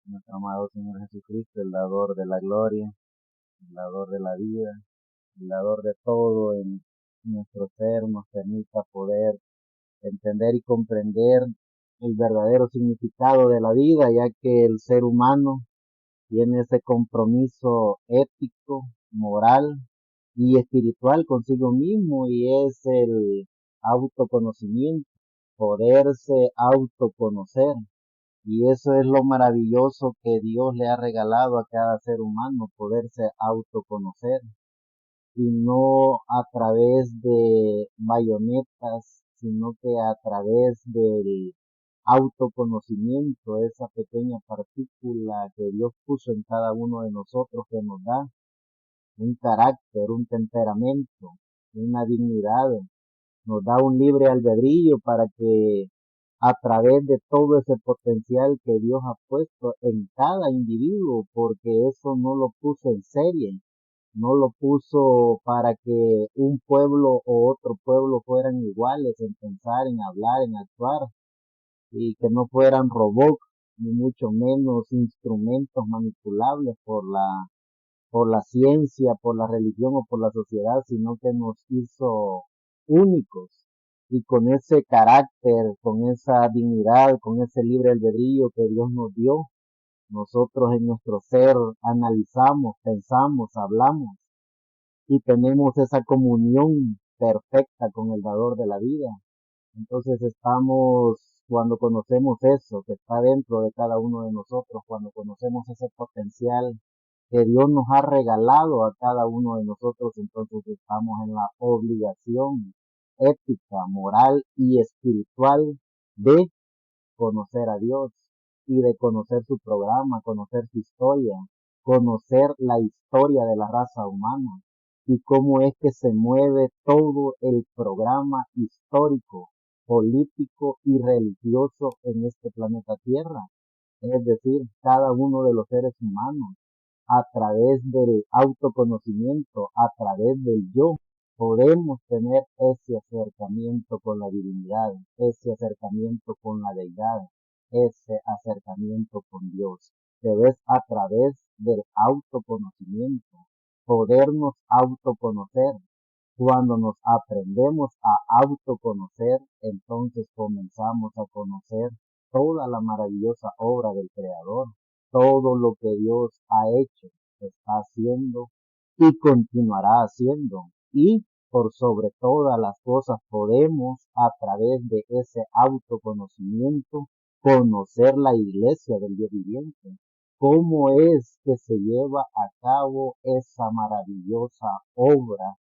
nuestro amado Señor Jesucristo, el dador de la gloria, el dador de la vida, el dador de todo en nuestro ser, nos permita poder entender y comprender el verdadero significado de la vida, ya que el ser humano tiene ese compromiso ético, moral y espiritual consigo mismo, y es el autoconocimiento, poderse autoconocer. Y eso es lo maravilloso que Dios le ha regalado a cada ser humano, poderse autoconocer, y no a través de bayonetas, sino que a través del autoconocimiento, esa pequeña partícula que Dios puso en cada uno de nosotros, que nos da un carácter, un temperamento, una dignidad, nos da un libre albedrío para que a través de todo ese potencial que Dios ha puesto en cada individuo, porque eso no lo puso en serie, no lo puso para que un pueblo o otro pueblo fueran iguales en pensar, en hablar, en actuar, y que no fueran robots, ni mucho menos instrumentos manipulables por la ciencia, por la religión o por la sociedad, sino que nos hizo únicos, y con ese carácter, con esa dignidad, con ese libre albedrío que Dios nos dio, nosotros en nuestro ser analizamos, pensamos, hablamos y tenemos esa comunión perfecta con el dador de la vida. Entonces cuando conocemos eso que está dentro de cada uno de nosotros, cuando conocemos ese potencial que Dios nos ha regalado a cada uno de nosotros, entonces estamos en la obligación ética, moral y espiritual de conocer a Dios y de conocer su programa, conocer su historia, conocer la historia de la raza humana y cómo es que se mueve todo el programa histórico, político y religioso en este planeta Tierra. Es decir, cada uno de los seres humanos, a través del autoconocimiento, a través del yo, podemos tener ese acercamiento con la divinidad, ese acercamiento con la deidad, ese acercamiento con Dios. Pero es a través del autoconocimiento, podernos autoconocer. Cuando nos aprendemos a autoconocer, entonces comenzamos a conocer toda la maravillosa obra del Creador, todo lo que Dios ha hecho, está haciendo y continuará haciendo. Y por sobre todas las cosas podemos, a través de ese autoconocimiento, conocer la iglesia del Dios viviente. ¿Cómo es que se lleva a cabo esa maravillosa obra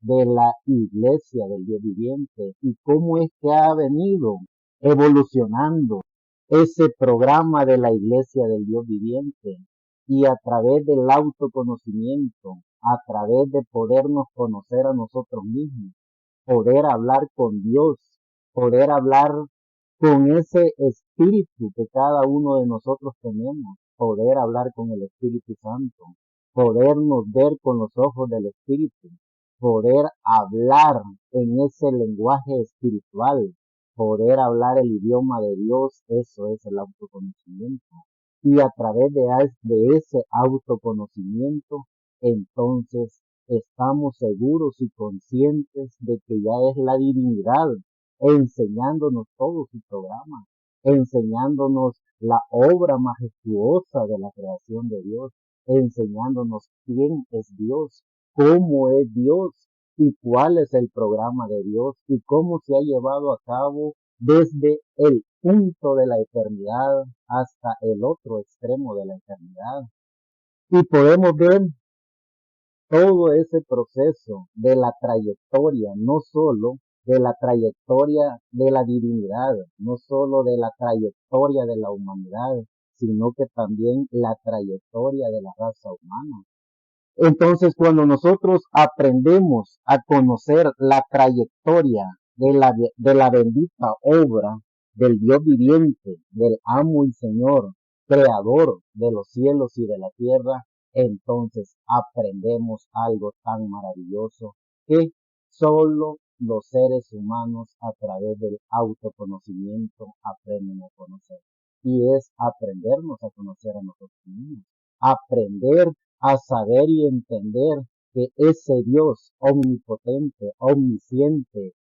de la iglesia del Dios viviente, y cómo es que ha venido evolucionando ese programa de la iglesia del Dios viviente? Y a través del autoconocimiento, a través de podernos conocer a nosotros mismos, poder hablar con Dios, poder hablar con ese espíritu que cada uno de nosotros tenemos, poder hablar con el Espíritu Santo, podernos ver con los ojos del Espíritu, poder hablar en ese lenguaje espiritual, poder hablar el idioma de Dios. Eso es el autoconocimiento. Y a través de ese autoconocimiento, entonces estamos seguros y conscientes de que ya es la divinidad enseñándonos todo su programa, enseñándonos la obra majestuosa de la creación de Dios, enseñándonos quién es Dios, cómo es Dios y cuál es el programa de Dios y cómo se ha llevado a cabo desde el punto de la eternidad hasta el otro extremo de la eternidad. Y podemos ver todo ese proceso de la trayectoria, no solo de la trayectoria de la divinidad, no solo de la trayectoria de la humanidad, sino que también la trayectoria de la raza humana. Entonces, cuando nosotros aprendemos a conocer la trayectoria de la bendita obra del Dios viviente, del amo y Señor, creador de los cielos y de la tierra, entonces aprendemos algo tan maravilloso que solo los seres humanos a través del autoconocimiento aprenden a conocer. y es aprendernos a conocer a nosotros mismos, aprender a saber y entender que ese Dios omnipotente, omnisciente,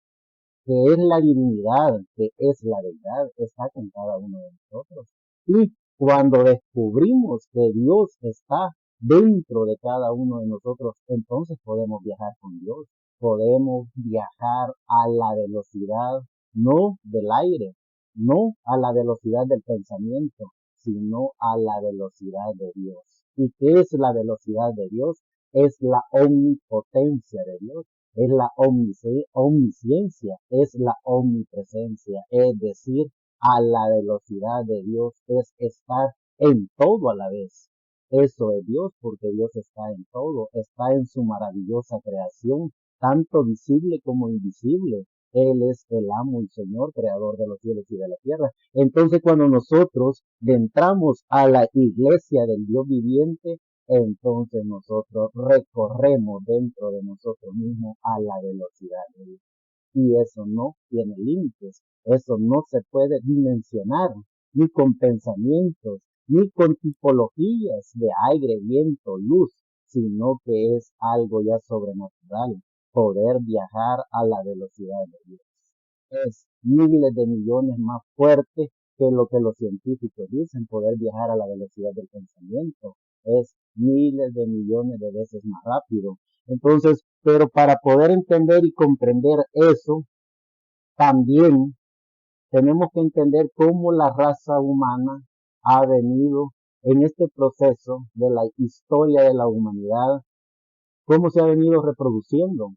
que es la divinidad, que es la verdad, está con cada uno de nosotros. Y cuando descubrimos que Dios está dentro de cada uno de nosotros, entonces podemos viajar con Dios, podemos viajar a la velocidad, no del aire, no a la velocidad del pensamiento, sino a la velocidad de Dios. ¿Y qué es la velocidad de Dios? Es la omnipotencia de Dios, es la omnisciencia, es la omnipresencia, es decir, a la velocidad de Dios es estar en todo a la vez. Eso es Dios, porque Dios está en todo, está en su maravillosa creación, tanto visible como invisible. Él es el amo y Señor, creador de los cielos y de la tierra. Entonces, cuando nosotros entramos a la iglesia del Dios viviente, entonces nosotros recorremos dentro de nosotros mismos a la velocidad de Dios. Y eso no tiene límites, eso no se puede dimensionar, ni con pensamientos, ni con tipologías de aire, viento, luz, sino que es algo ya sobrenatural, poder viajar a la velocidad de Dios. Es miles de millones más fuerte que lo que los científicos dicen, poder viajar a la velocidad del pensamiento. Es miles de millones de veces más rápido. Entonces, pero para poder entender y comprender eso, también tenemos que entender cómo la raza humana ha venido en este proceso de la historia de la humanidad, cómo se ha venido reproduciendo,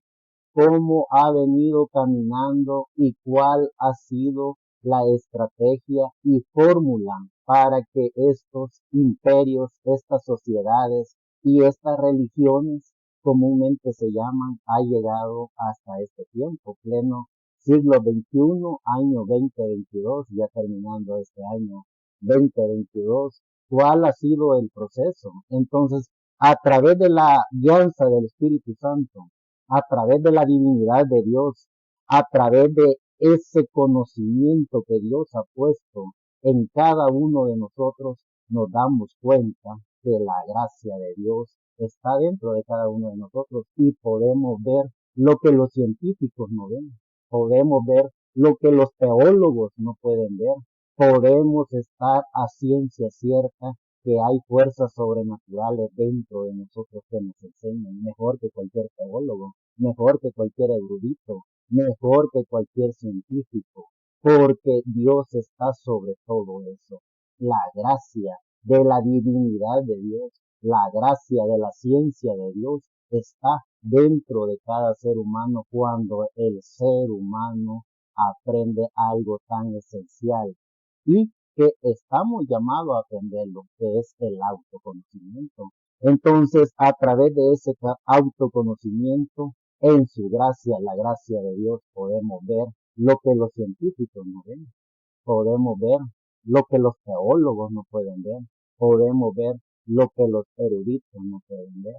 cómo ha venido caminando y cuál ha sido la estrategia y fórmula para que estos imperios, estas sociedades y estas religiones comúnmente se llaman, ha llegado hasta este tiempo, pleno siglo XXI, año 2022, ya terminando este año 2022. ¿Cuál ha sido el proceso? Entonces, a través de la guianza del Espíritu Santo, a través de la divinidad de Dios, a través de ese conocimiento que Dios ha puesto en cada uno de nosotros, nos damos cuenta que la gracia de Dios está dentro de cada uno de nosotros y podemos ver lo que los científicos no ven, podemos ver lo que los teólogos no pueden ver, podemos estar a ciencia cierta que hay fuerzas sobrenaturales dentro de nosotros que nos enseñan mejor que cualquier teólogo, mejor que cualquier erudito, mejor que cualquier científico, porque Dios está sobre todo eso. La gracia de la divinidad de Dios, la gracia de la ciencia de Dios está dentro de cada ser humano cuando el ser humano aprende algo tan esencial y que estamos llamados a aprenderlo, que es el autoconocimiento. Entonces, a través de ese autoconocimiento, en su gracia, la gracia de Dios, podemos ver lo que los científicos no ven, podemos ver lo que los teólogos no pueden ver, podemos ver lo que los eruditos no pueden ver,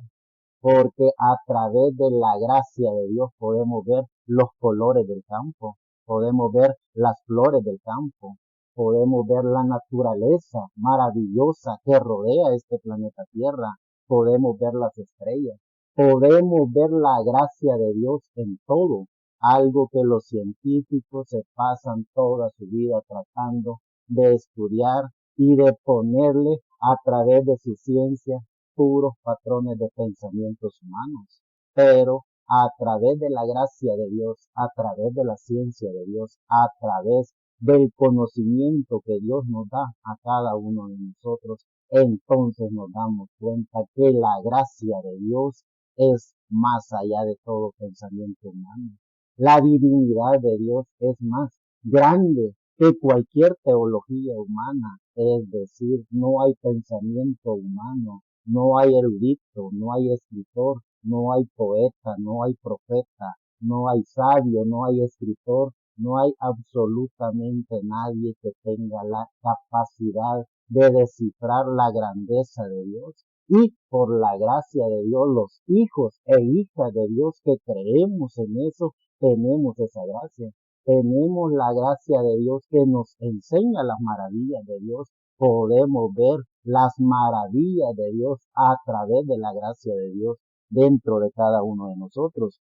porque a través de la gracia de Dios podemos ver los colores del campo, podemos ver las flores del campo, podemos ver la naturaleza maravillosa que rodea este planeta Tierra, podemos ver las estrellas, podemos ver la gracia de Dios en todo, algo que los científicos se pasan toda su vida tratando de estudiar y de ponerle a través de su ciencia puros patrones de pensamientos humanos, pero a través de la gracia de Dios, a través de la ciencia de Dios, a través del conocimiento que Dios nos da a cada uno de nosotros, entonces nos damos cuenta que la gracia de Dios es más allá de todo pensamiento humano. La divinidad de Dios es más grande que cualquier teología humana, es decir, no hay pensamiento humano, no hay erudito, no hay escritor, no hay poeta, no hay profeta, no hay sabio, no hay escritor, no hay absolutamente nadie que tenga la capacidad de descifrar la grandeza de Dios. Y por la gracia de Dios, los hijos e hijas de Dios que creemos en eso, tenemos esa gracia. tenemos la gracia de Dios que nos enseña las maravillas de Dios. Podemos ver las maravillas de Dios a través de la gracia de Dios dentro de cada uno de nosotros.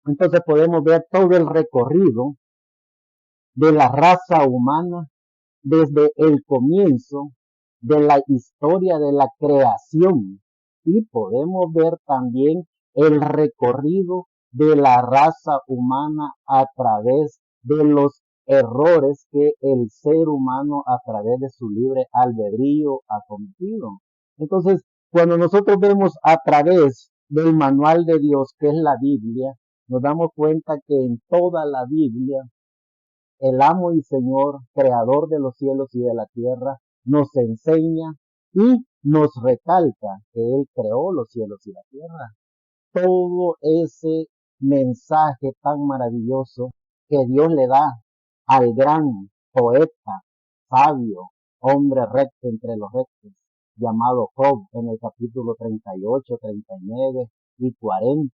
Entonces podemos ver todo el recorrido de la raza humana desde el comienzo de la historia de la creación, y podemos ver también el recorrido de la raza humana a través de los errores que el ser humano a través de su libre albedrío ha cometido. Entonces, cuando nosotros vemos a través del manual de Dios, que es la Biblia, nos damos cuenta que en toda la Biblia el amo y Señor, creador de los cielos y de la tierra, nos enseña y nos recalca que Él creó los cielos y la tierra. Todo ese mensaje tan maravilloso que Dios le da al gran poeta, sabio, hombre recto entre los rectos, llamado Job, en el capítulo 38, 39 y 40,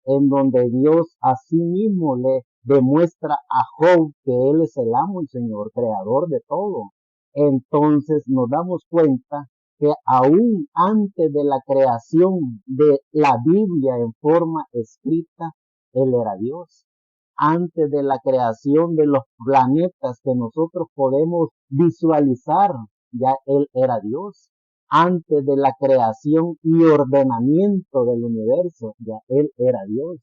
en donde Dios a sí mismo le demuestra a Job que Él es el amo y Señor, creador de todo. Entonces nos damos cuenta que aún antes de la creación de la Biblia en forma escrita, Él era Dios. Antes de la creación de los planetas que nosotros podemos visualizar, ya Él era Dios. Antes de la creación y ordenamiento del universo, ya Él era Dios.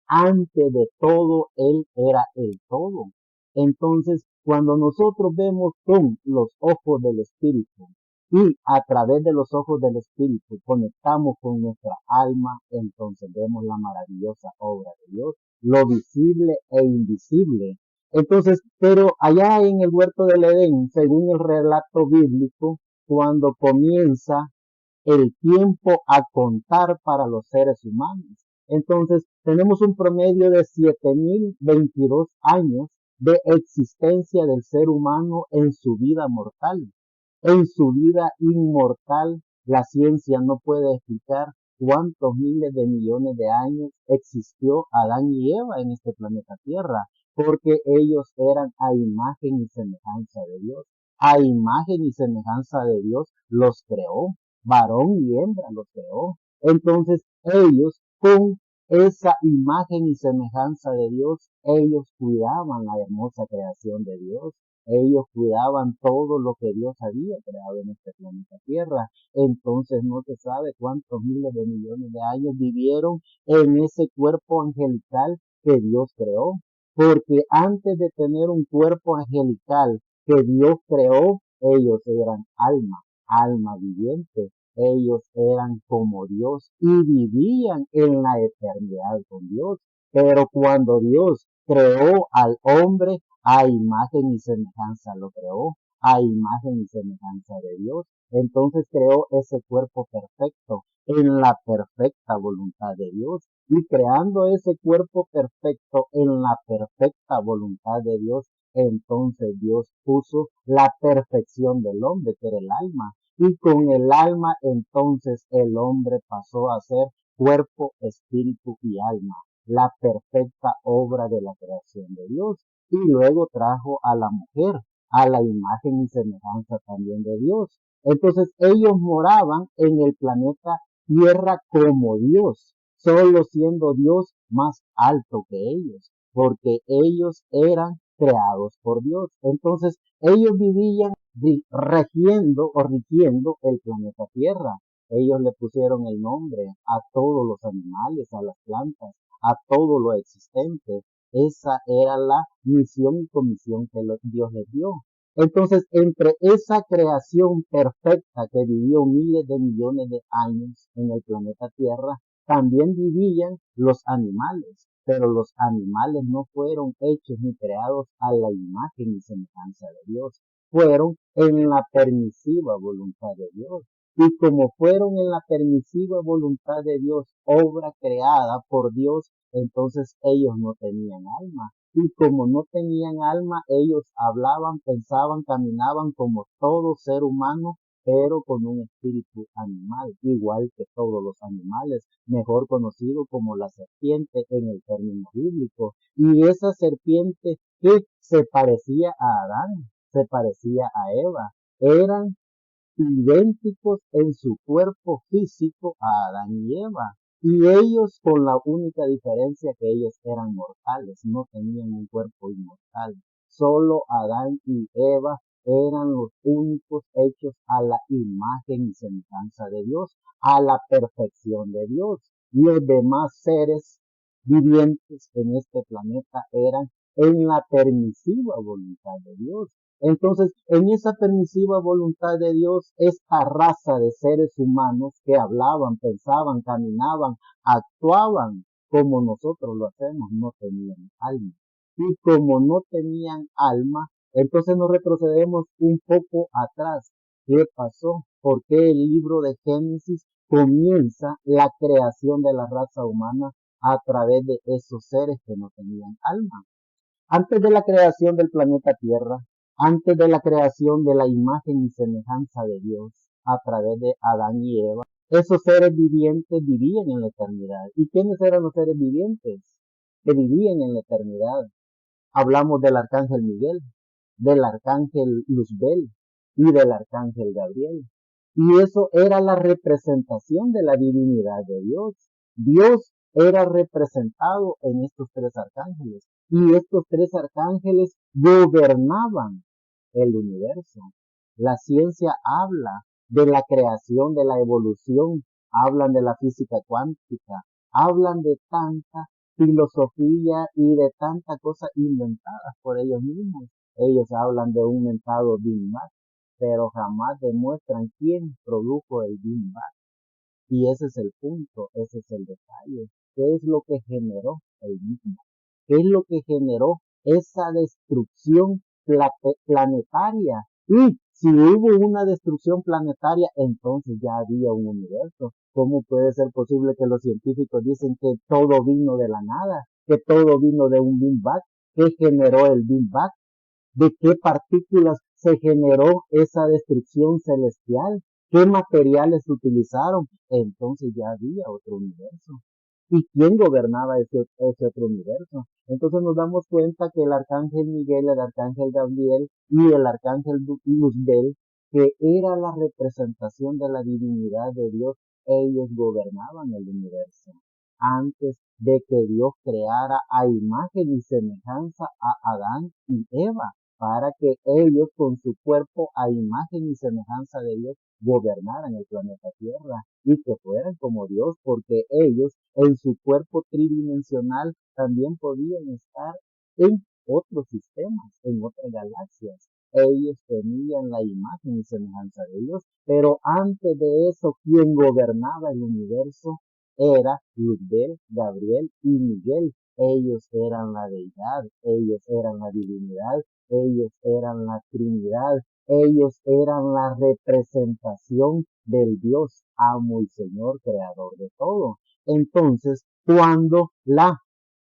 Antes de todo, Él era el todo. Entonces, cuando nosotros vemos con los ojos del Espíritu y a través de los ojos del Espíritu conectamos con nuestra alma, entonces vemos la maravillosa obra de Dios, lo visible e invisible. Entonces, pero allá en el huerto del Edén, según el relato bíblico, cuando comienza el tiempo a contar para los seres humanos, entonces tenemos un promedio de 7.022 años de existencia del ser humano en su vida mortal. En su vida inmortal, la ciencia no puede explicar cuántos miles de millones de años existió Adán y Eva en este planeta Tierra, porque ellos eran a imagen y semejanza de Dios. A imagen y semejanza de Dios los creó, varón y hembra los creó. Entonces ellos, con esa imagen y semejanza de Dios, ellos cuidaban la hermosa creación de Dios. Ellos cuidaban todo lo que Dios había creado en este planeta Tierra. Entonces no se sabe cuántos miles de millones de años vivieron en ese cuerpo angelical que Dios creó. Porque antes de tener un cuerpo angelical que Dios creó, ellos eran alma viviente. Ellos eran como Dios y vivían en la eternidad con Dios. Pero cuando Dios creó al hombre, a imagen y semejanza lo creó, a imagen y semejanza de Dios. Entonces creó ese cuerpo perfecto en la perfecta voluntad de Dios. Y creando ese cuerpo perfecto en la perfecta voluntad de Dios, entonces Dios puso la perfección del hombre, que era el alma. Y con el alma entonces el hombre pasó a ser cuerpo, espíritu y alma, la perfecta obra de la creación de Dios. Y luego trajo a la mujer a la imagen y semejanza también de Dios. Entonces ellos moraban en el planeta Tierra como Dios, solo siendo Dios más alto que ellos, porque ellos eran creados por Dios. Entonces ellos vivían rigiendo el planeta Tierra. Ellos le pusieron el nombre a todos los animales, a las plantas, a todo lo existente. Esa era la misión y comisión que Dios les dio. Entonces, entre esa creación perfecta que vivió miles de millones de años en el planeta Tierra, también vivían los animales, pero los animales no fueron hechos ni creados a la imagen y semejanza de Dios, fueron en la permisiva voluntad de Dios. Y como fueron en la permisiva voluntad de Dios, obra creada por Dios, entonces ellos no tenían alma. Y como no tenían alma, ellos hablaban, pensaban, caminaban como todo ser humano pero con un espíritu animal, igual que todos los animales, mejor conocido como la serpiente en el término bíblico. Y esa serpiente que se parecía a Adán, se parecía a Eva, eran idénticos en su cuerpo físico a Adán y Eva. Y ellos con la única diferencia que ellos eran mortales, no tenían un cuerpo inmortal. Solo Adán y Eva eran los únicos hechos a la imagen y semejanza de Dios, a la perfección de Dios. Los demás seres vivientes en este planeta eran en la permisiva voluntad de Dios. Entonces, en esa permisiva voluntad de Dios, esta raza de seres humanos que hablaban, pensaban, caminaban, actuaban como nosotros lo hacemos, no tenían alma. Y como no tenían alma, entonces nos retrocedemos un poco atrás. ¿Qué pasó? ¿Por qué el libro de Génesis comienza la creación de la raza humana a través de esos seres que no tenían alma? Antes de la creación del planeta Tierra, antes de la creación de la imagen y semejanza de Dios a través de Adán y Eva, esos seres vivientes vivían en la eternidad. ¿Y quiénes eran los seres vivientes que vivían en la eternidad? Hablamos del arcángel Miguel, del arcángel Luzbel y del arcángel Gabriel. Y eso era la representación de la divinidad de Dios. Dios era representado en estos tres arcángeles. Y estos tres arcángeles gobernaban el universo. La ciencia habla de la creación, de la evolución, hablan de la física cuántica, hablan de tanta filosofía y de tanta cosa inventadas por ellos mismos. Ellos hablan de un mentado Big Bang, pero jamás demuestran quién produjo el Big Bang. Y ese es el punto, ese es el detalle. ¿Qué es lo que generó el Big Bang? ¿Qué es lo que generó esa destrucción planetaria? Y si hubo una destrucción planetaria, entonces ya había un universo. ¿Cómo puede ser posible que los científicos dicen que todo vino de la nada, que todo vino de un Big Bang? ¿Qué generó el Big Bang? ¿De qué partículas se generó esa destrucción celestial? ¿Qué materiales se utilizaron? Entonces ya había otro universo. ¿Y quién gobernaba ese otro universo? Entonces nos damos cuenta que el arcángel Miguel, el arcángel Gabriel y el arcángel Luzbel, que era la representación de la divinidad de Dios, ellos gobernaban el universo antes de que Dios creara a imagen y semejanza a Adán y Eva, para que ellos con su cuerpo a imagen y semejanza de Dios gobernaran el planeta Tierra y que fueran como Dios, porque ellos en su cuerpo tridimensional también podían estar en otros sistemas, en otras galaxias. Ellos tenían la imagen y semejanza de Dios, pero antes de eso, quien gobernaba el universo era Luzbel, Gabriel y Miguel. Ellos eran la deidad, ellos eran la divinidad, ellos eran la Trinidad, ellos eran la representación del Dios, amo y Señor, creador de todo. Entonces, cuando la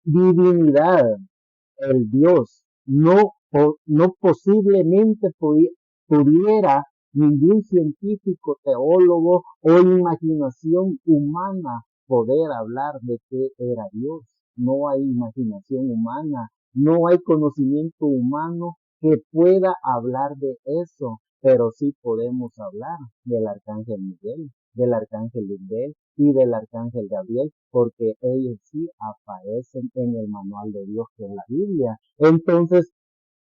divinidad, el Dios, no posiblemente pudiera ningún científico, teólogo o imaginación humana poder hablar de qué era Dios. No hay imaginación humana, no hay conocimiento humano que pueda hablar de eso, pero sí podemos hablar del arcángel Miguel, del arcángel Luzbel y del arcángel Gabriel, porque ellos sí aparecen en el manual de Dios que es la Biblia. Entonces,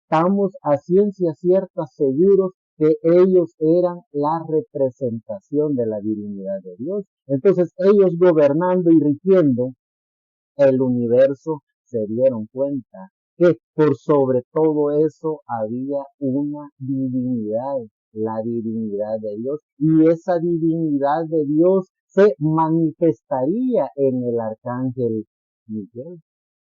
estamos a ciencia cierta seguros que ellos eran la representación de la divinidad de Dios. Entonces, ellos gobernando y rigiendo el universo se dieron cuenta que por sobre todo eso había una divinidad, la divinidad de Dios, y esa divinidad de Dios se manifestaría en el arcángel Miguel.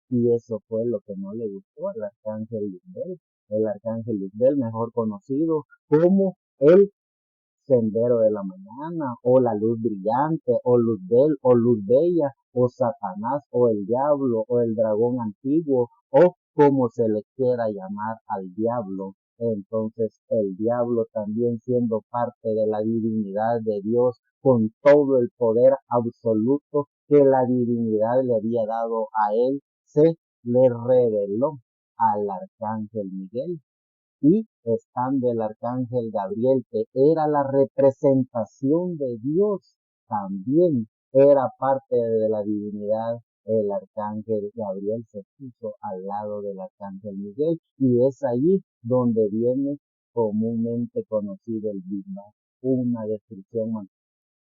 Y eso fue lo que no le gustó al arcángel Luzbel. El arcángel Luzbel, mejor conocido como el sendero de la mañana, o la luz brillante, o Luzbel, o luz bella, o Satanás, o el diablo, o el dragón antiguo, o como se le quiera llamar al diablo. Entonces el diablo, también siendo parte de la divinidad de Dios, con todo el poder absoluto que la divinidad le había dado a él, se le reveló al arcángel Miguel. Y estando el arcángel Gabriel, que era la representación de Dios, también era parte de la divinidad, el arcángel Gabriel se puso al lado del arcángel Miguel, y es allí donde viene comúnmente conocido el Big Bang, una destrucción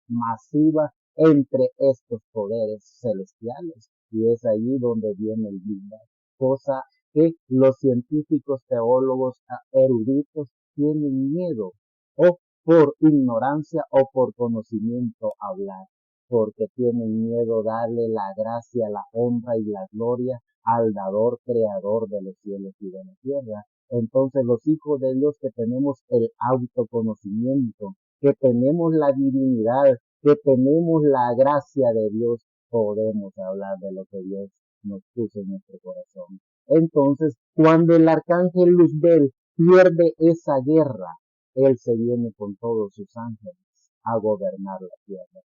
masiva entre estos poderes celestiales, y es allí donde viene el Big Bang, cosa que los científicos, teólogos, eruditos tienen miedo, o por ignorancia o por conocimiento hablar, porque tienen miedo darle la gracia, la honra y la gloria al dador, creador de los cielos y de la tierra. Entonces los hijos de Dios que tenemos el autoconocimiento, que tenemos la divinidad, que tenemos la gracia de Dios, podemos hablar de lo que Dios nos puso en nuestro corazón. Entonces, cuando el arcángel Luzbel pierde esa guerra, él se viene con todos sus ángeles a gobernar la tierra.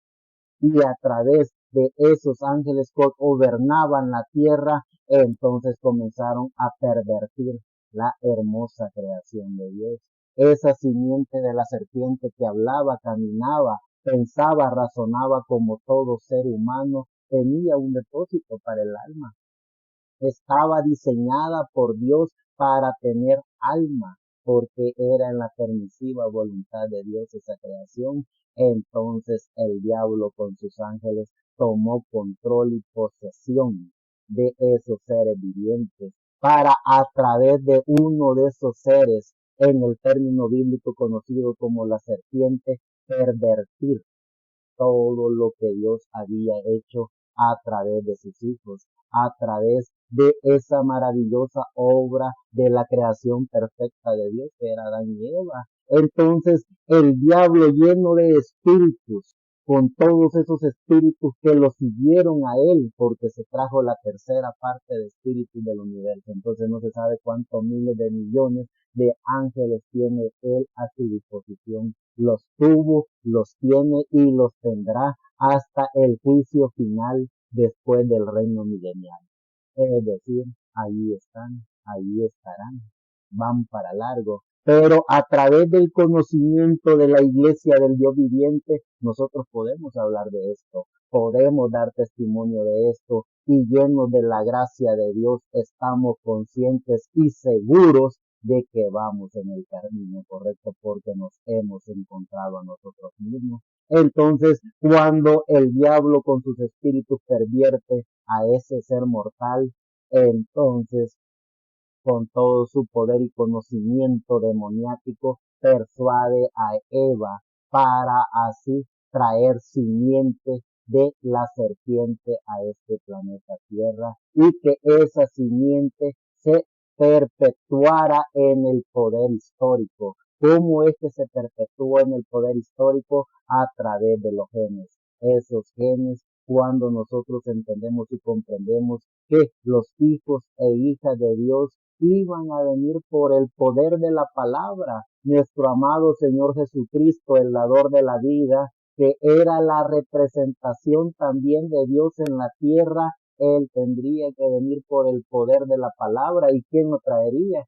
Y a través de esos ángeles que gobernaban la tierra, entonces comenzaron a pervertir la hermosa creación de Dios. Esa simiente de la serpiente que hablaba, caminaba, pensaba, razonaba como todo ser humano, tenía un depósito para el alma. Estaba diseñada por Dios para tener alma, porque era en la permisiva voluntad de Dios esa creación. Entonces el diablo con sus ángeles tomó control y posesión de esos seres vivientes para, a través de uno de esos seres, en el término bíblico conocido como la serpiente, pervertir todo lo que Dios había hecho a través de sus hijos, a través de esa maravillosa obra de la creación perfecta de Dios, que era Adán y Eva. Entonces el diablo, lleno de espíritus, con todos esos espíritus que lo siguieron a él, porque se trajo la tercera parte de espíritus del universo. Entonces no se sabe cuántos miles de millones de ángeles tiene él a su disposición. Los tuvo, los tiene y los tendrá hasta el juicio final después del reino milenial. Es decir, ahí están, ahí estarán, van para largo. Pero a través del conocimiento de la iglesia del Dios viviente, nosotros podemos hablar de esto, podemos dar testimonio de esto, y llenos de la gracia de Dios estamos conscientes y seguros de que vamos en el camino correcto, porque nos hemos encontrado a nosotros mismos. Entonces, cuando el diablo con sus espíritus pervierte a ese ser mortal, entonces con todo su poder y conocimiento demoniático persuade a Eva para así traer simiente de la serpiente a este planeta Tierra, y que esa simiente se perpetuara en el poder histórico. ¿Cómo es que se perpetúa en el poder histórico? A través de los genes. Esos genes, cuando nosotros entendemos y comprendemos que los hijos e hijas de Dios iban a venir por el poder de la palabra, nuestro amado Señor Jesucristo, el dador de la vida, que era la representación también de Dios en la tierra, él tendría que venir por el poder de la palabra. ¿Y quién lo traería?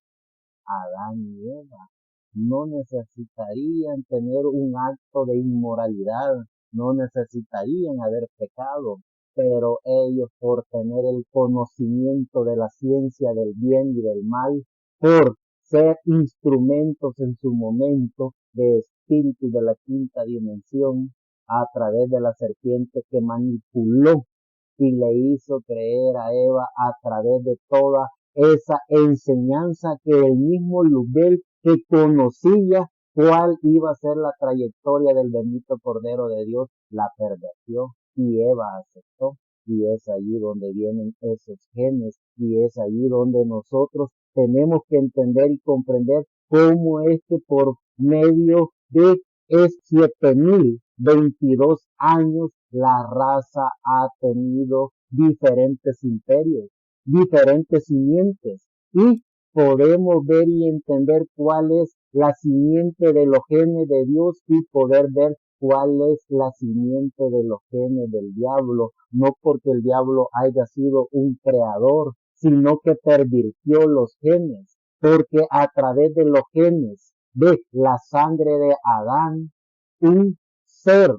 Adán y Eva. No necesitarían tener un acto de inmoralidad, no necesitarían haber pecado, pero ellos, por tener el conocimiento de la ciencia del bien y del mal, por ser instrumentos en su momento de espíritu de la quinta dimensión, a través de la serpiente que manipuló y le hizo creer a Eva a través de toda esa enseñanza que el mismo Luzbel, que conocía cuál iba a ser la trayectoria del bendito Cordero de Dios, la pervirtió, y Eva aceptó. Y es allí donde vienen esos genes, y es allí donde nosotros tenemos que entender y comprender cómo es que por medio de 7.022 años la raza ha tenido diferentes imperios, diferentes simientes, y podemos ver y entender cuál es la simiente de los genes de Dios y poder ver cuál es la simiente de los genes del diablo, no porque el diablo haya sido un creador, sino que pervirtió los genes, porque a través de los genes de la sangre de Adán, un ser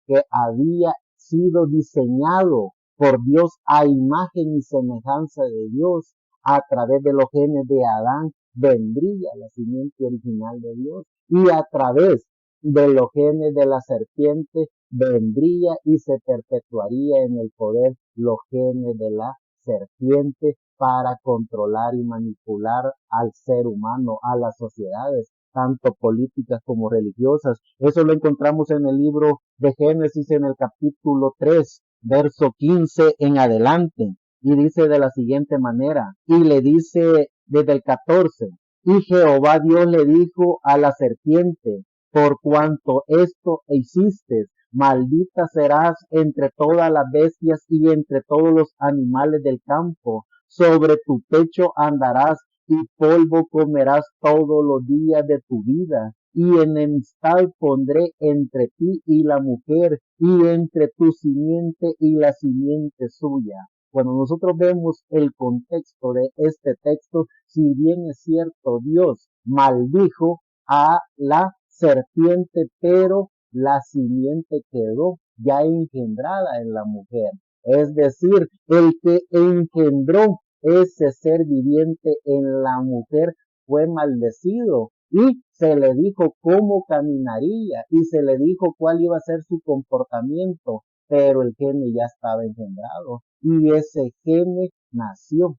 que había sido diseñado por Dios a imagen y semejanza de Dios, a través de los genes de Adán vendría la simiente original de Dios, y a través de los genes de la serpiente vendría y se perpetuaría en el poder los genes de la serpiente para controlar y manipular al ser humano, a las sociedades, tanto políticas como religiosas. Eso lo encontramos en el libro de Génesis en el capítulo 3, verso 15 en adelante. Y dice de la siguiente manera, y le dice desde el 14, y Jehová Dios le dijo a la serpiente, por cuanto esto hiciste, maldita serás entre todas las bestias y entre todos los animales del campo. Sobre tu pecho andarás y polvo comerás todos los días de tu vida. Y enemistad pondré entre ti y la mujer, y entre tu simiente y la simiente suya. Cuando nosotros vemos el contexto de este texto, si bien es cierto, Dios maldijo a la serpiente, pero la simiente quedó ya engendrada en la mujer. Es decir, el que engendró ese ser viviente en la mujer fue maldecido y se le dijo cómo caminaría y se le dijo cuál iba a ser su comportamiento, pero el gene ya estaba engendrado y ese gene nació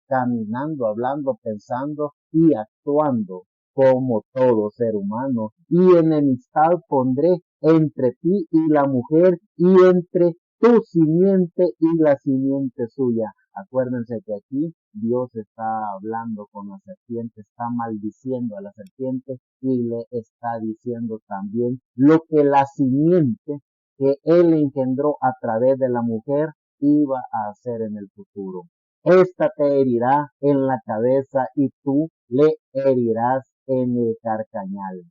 caminando, hablando, pensando y actuando como todo ser humano. Y enemistad pondré entre ti y la mujer y entre tu simiente y la simiente suya. Acuérdense que aquí Dios está hablando con la serpiente, está maldiciendo a la serpiente y le está diciendo también lo que la simiente que él engendró a través de la mujer iba a hacer en el futuro. Esta te herirá en la cabeza y tú le herirás en el carcañal.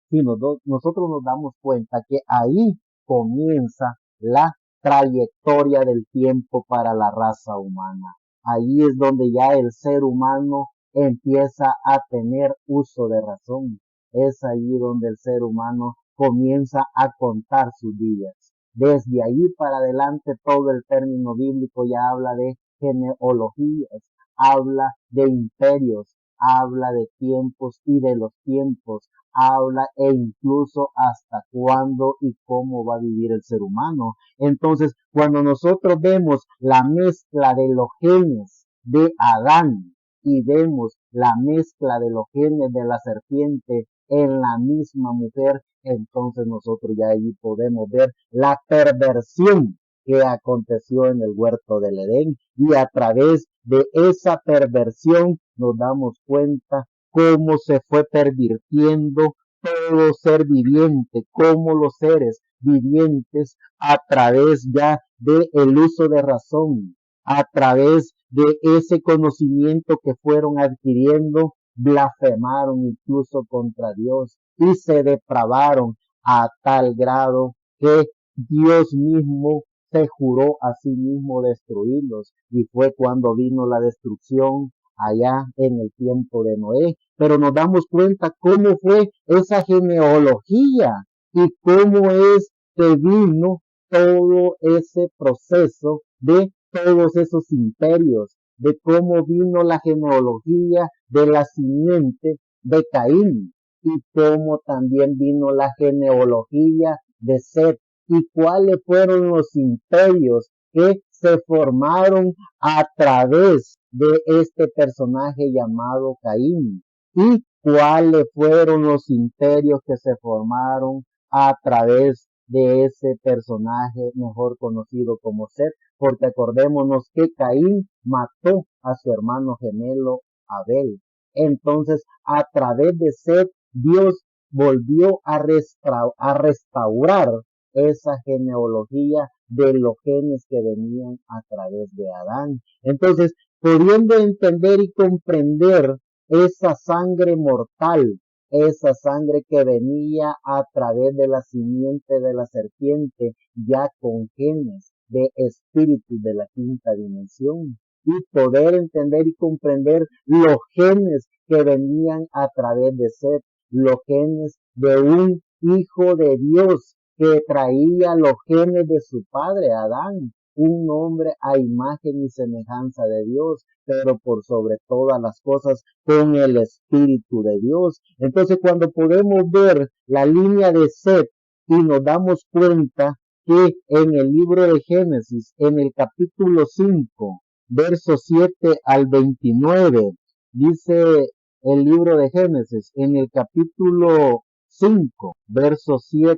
Si nosotros nos damos cuenta que ahí comienza la trayectoria del tiempo para la raza humana. Ahí es donde ya el ser humano empieza a tener uso de razón. Es ahí donde el ser humano comienza a contar sus días. Desde ahí para adelante todo el término bíblico ya habla de genealogías, habla de imperios, habla de tiempos y de los tiempos, habla e incluso hasta cuándo y cómo va a vivir el ser humano. Entonces, cuando nosotros vemos la mezcla de los genes de Adán y vemos la mezcla de los genes de la serpiente en la misma mujer, entonces nosotros ya allí podemos ver la perversión que aconteció en el huerto del Edén y a través de esa perversión nos damos cuenta cómo se fue pervirtiendo todo ser viviente, cómo los seres vivientes a través ya del uso de razón, a través de ese conocimiento que fueron adquiriendo, blasfemaron incluso contra Dios y se depravaron a tal grado que Dios mismo se juró a sí mismo destruirlos y fue cuando vino la destrucción allá en el tiempo de Noé. Pero nos damos cuenta cómo fue esa genealogía y cómo es que vino todo ese proceso de todos esos imperios, de cómo vino la genealogía de la simiente de Caín y cómo también vino la genealogía de Set y cuáles fueron los imperios que se formaron a través de este personaje llamado Caín y cuáles fueron los imperios que se formaron a través de ese personaje mejor conocido como Set, porque acordémonos que Caín mató a su hermano gemelo Abel. Entonces, a través de Set, Dios volvió a restaurar esa genealogía de los genes que venían a través de Adán. Entonces, pudiendo entender y comprender esa sangre mortal, esa sangre que venía a través de la simiente de la serpiente, ya con genes de espíritus de la quinta dimensión, y poder entender y comprender los genes que venían a través de Set, los genes de un hijo de Dios que traía los genes de su padre Adán, un hombre a imagen y semejanza de Dios, pero por sobre todas las cosas con el Espíritu de Dios. Entonces, cuando podemos ver la línea de Set y nos damos cuenta que en el libro de Génesis, en el capítulo 5, versos 7 al 29, dice el libro de Génesis, en el capítulo 5, versos 7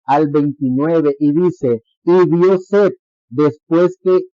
al 29, y dice, y vio Set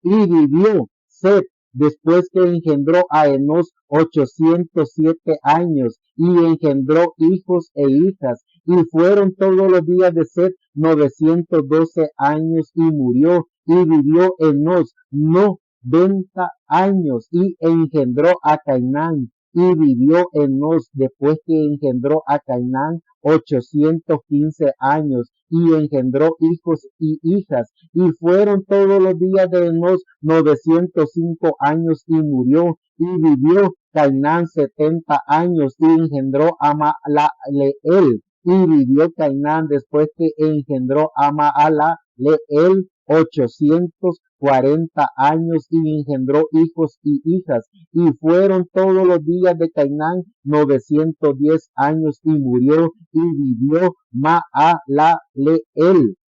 y vivió Set después que engendró a Enos 807 años y engendró hijos e hijas, y fueron todos los días de Set 912 años y murió, y vivió Enos 90 años y engendró a Cainán, y vivió Enos después que engendró a Cainán 815 años y engendró hijos y hijas, y fueron todos los días de Enos 905 años y murió, y vivió Cainán 70 años y engendró a Mahalaleel, y vivió Cainán después que engendró a Mahalaleel 840 años y engendró hijos y hijas, y fueron todos los días de Cainán 910 años y murió, y vivió Mahalaleel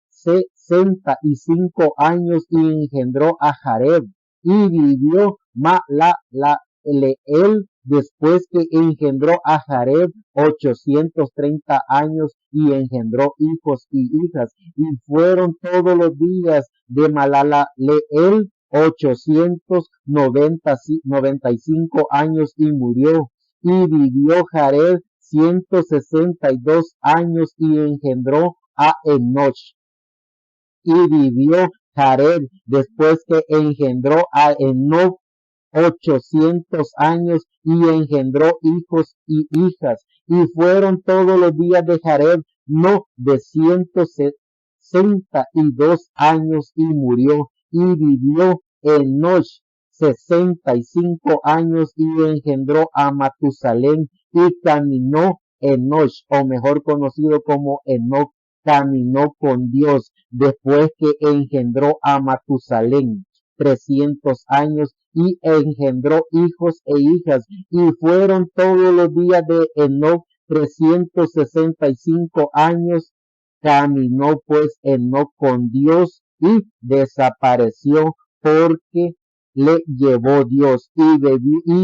65 años y engendró a Jareb, y vivió Mahalaleel después que engendró a Jareb 830 años y engendró hijos y hijas, y fueron todos los días de Mahalaleel 895 años y murió, y vivió Jareb 162 años y engendró a Enoch, y vivió Jareb después que engendró a Enoch 800 años y engendró hijos y hijas, y fueron todos los días de Jareb 962 años y murió, y vivió Enoch 65 años y engendró a Matusalén, y caminó Enoch, o mejor conocido como Enoch, caminó con Dios después que engendró a Matusalén 300 años y engendró hijos e hijas, y fueron todos los días de Enoch 365 años. Caminó pues Enoch con Dios y desapareció porque le llevó Dios, y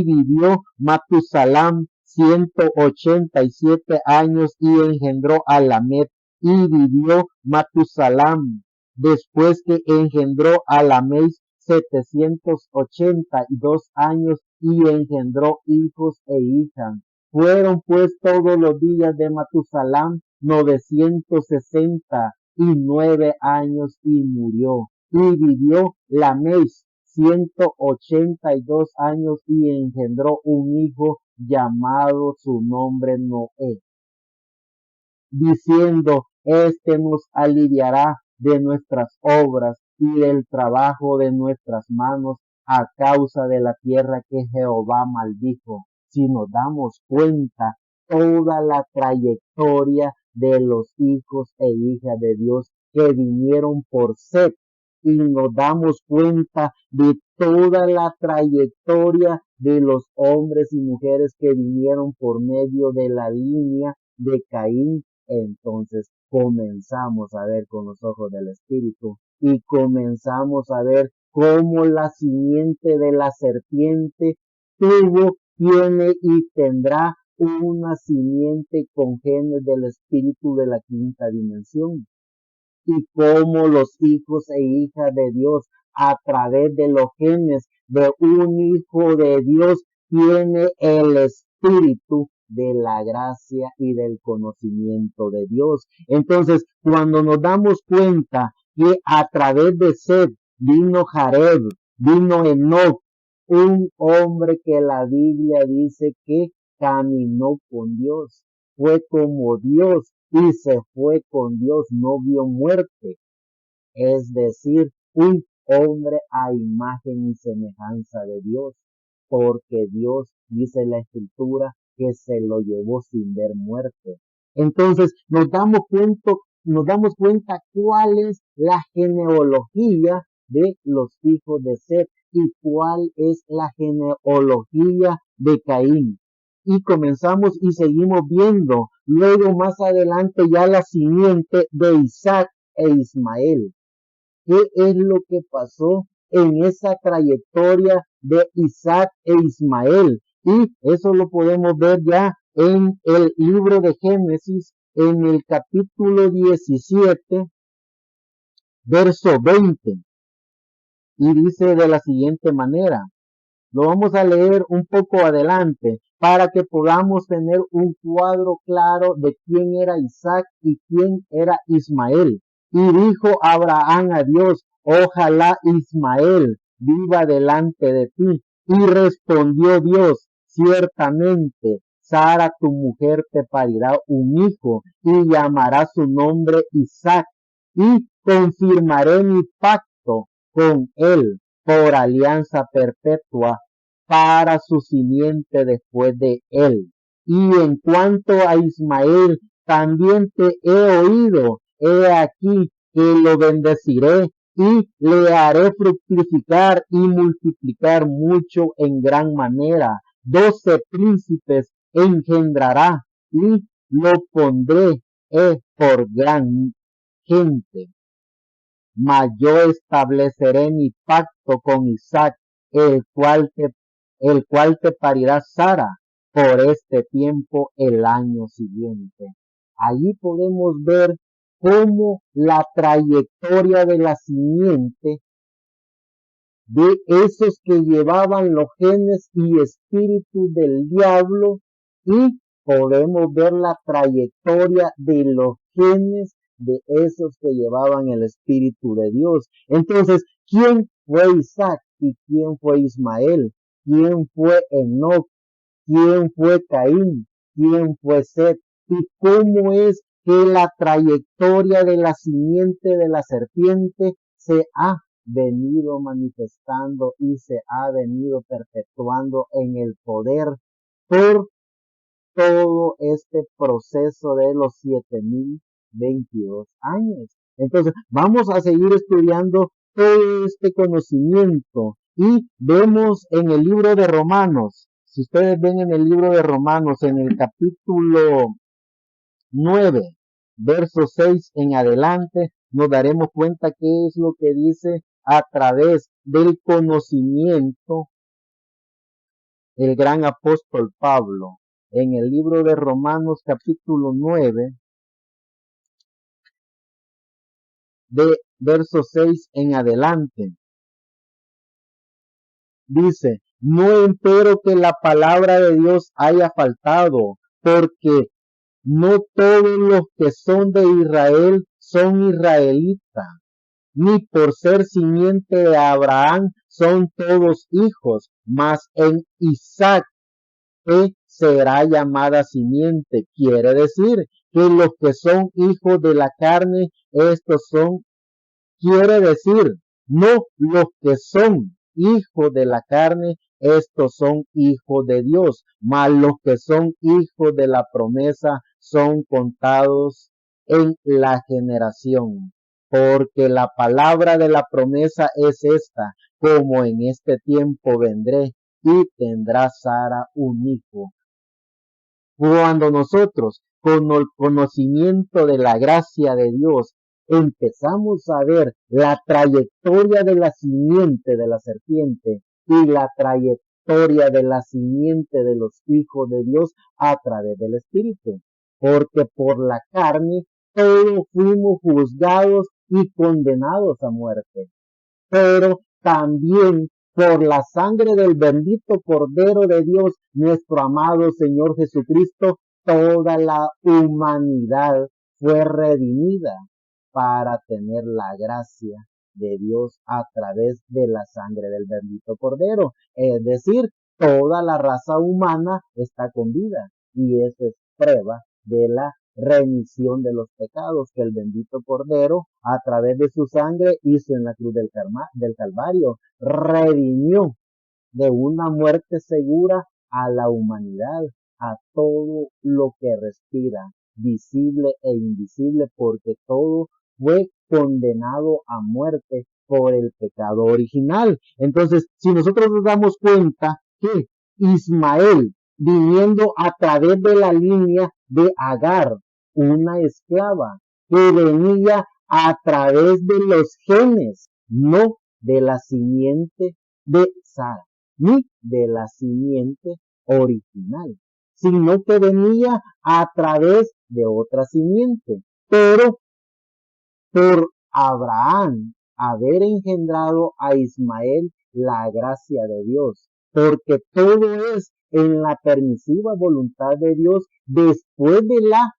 vivió Matusalán 187 años y engendró a Lamet, y vivió Matusalán después que engendró a Lamet 782 años y engendró hijos e hijas. Fueron pues todos los días de Matusalán 969 años y murió, y vivió Lamet 182 años y engendró un hijo llamado su nombre Noé, diciendo, este nos aliviará de nuestras obras y del trabajo de nuestras manos a causa de la tierra que Jehová maldijo. Si nos damos cuenta, toda la trayectoria de los hijos e hijas de Dios que vinieron por Set, y nos damos cuenta de toda la trayectoria de los hombres y mujeres que vinieron por medio de la línea de Caín. Entonces comenzamos a ver con los ojos del Espíritu y comenzamos a ver cómo la simiente de la serpiente tiene y tendrá una simiente con genes del Espíritu de la quinta dimensión, y cómo los hijos e hijas de Dios a través de los genes de un hijo de Dios tiene el Espíritu de la gracia y del conocimiento de Dios. Entonces, cuando nos damos cuenta que a través de Set vino Jareb, vino Enoch, un hombre que la Biblia dice que caminó con Dios, fue como Dios y se fue con Dios, no vio muerte. Es decir, un hombre a imagen y semejanza de Dios, porque Dios dice la Escritura que se lo llevó sin ver muerte. Entonces nos damos cuenta cuál es la genealogía de los hijos de Set y cuál es la genealogía de Caín. Y comenzamos y seguimos viendo luego más adelante ya la simiente de Isaac e Ismael. ¿Qué es lo que pasó en esa trayectoria de Isaac e Ismael? Y eso lo podemos ver ya en el libro de Génesis, en el capítulo 17, verso 20. Y dice de la siguiente manera, lo vamos a leer un poco adelante para que podamos tener un cuadro claro de quién era Isaac y quién era Ismael. Y dijo Abraham a Dios, ojalá Ismael viva delante de ti. Y respondió Dios, ciertamente Sara tu mujer te parirá un hijo y llamará su nombre Isaac. Y confirmaré mi pacto con él por alianza perpetua para su simiente después de él. Y en cuanto a Ismael, también te he oído, he aquí que lo bendeciré y le haré fructificar y multiplicar mucho en gran manera. 12 príncipes engendrará y lo pondré por gran gente. Mas yo estableceré mi pacto con Isaac, el cual te parirá Sara por este tiempo el año siguiente. Allí podemos ver cómo la trayectoria de la simiente de esos que llevaban los genes y espíritus del diablo, y podemos ver la trayectoria de los genes de esos que llevaban el espíritu de Dios. Entonces, ¿quién fue Isaac y quién fue Ismael? ¿Quién fue Enoc? ¿Quién fue Caín? ¿Quién fue Set? ¿Y cómo es que la trayectoria de la simiente de la serpiente se ha venido manifestando y se ha venido perpetuando en el poder por todo este proceso de los 7022 años? Entonces, vamos a seguir estudiando todo este conocimiento y vemos en el libro de Romanos, si ustedes ven en el libro de Romanos, en el capítulo 9, verso 6 en adelante, nos daremos cuenta qué es lo que dice a través del conocimiento el gran apóstol Pablo. En el libro de Romanos capítulo 9, de verso 6 en adelante, dice, no empero que la palabra de Dios haya faltado, porque no todos los que son de Israel son israelitas, ni por ser simiente de Abraham son todos hijos, mas en Isaac será llamada simiente. Quiere decir que los que son hijos de la carne, estos son, quiere decir, no los que son hijos de la carne, estos son hijos de Dios, mas los que son hijos de la promesa son contados en la generación. Porque la palabra de la promesa es esta, como en este tiempo vendré y tendrá Sara un hijo. Cuando nosotros, con el conocimiento de la gracia de Dios, empezamos a ver la trayectoria de la simiente de la serpiente y la trayectoria de la simiente de los hijos de Dios a través del Espíritu. Porque por la carne todos fuimos juzgados y condenados a muerte. Pero también por la sangre del bendito Cordero de Dios, nuestro amado Señor Jesucristo, toda la humanidad fue redimida para tener la gracia de Dios a través de la sangre del bendito Cordero. Es decir, toda la raza humana está con vida. Y eso es prueba de la remisión de los pecados que el bendito Cordero, a través de su sangre, hizo en la cruz del Calvario. Redimió de una muerte segura a la humanidad, a todo lo que respira, visible e invisible, porque todo fue condenado a muerte por el pecado original. Entonces, si nosotros nos damos cuenta que Ismael, viniendo a través de la línea de Agar, una esclava que venía a través de los genes, no de la simiente de Sara, ni de la simiente original, sino que venía a través de otra simiente. Pero por Abraham haber engendrado a Ismael, la gracia de Dios, porque todo es en la permisiva voluntad de Dios después de la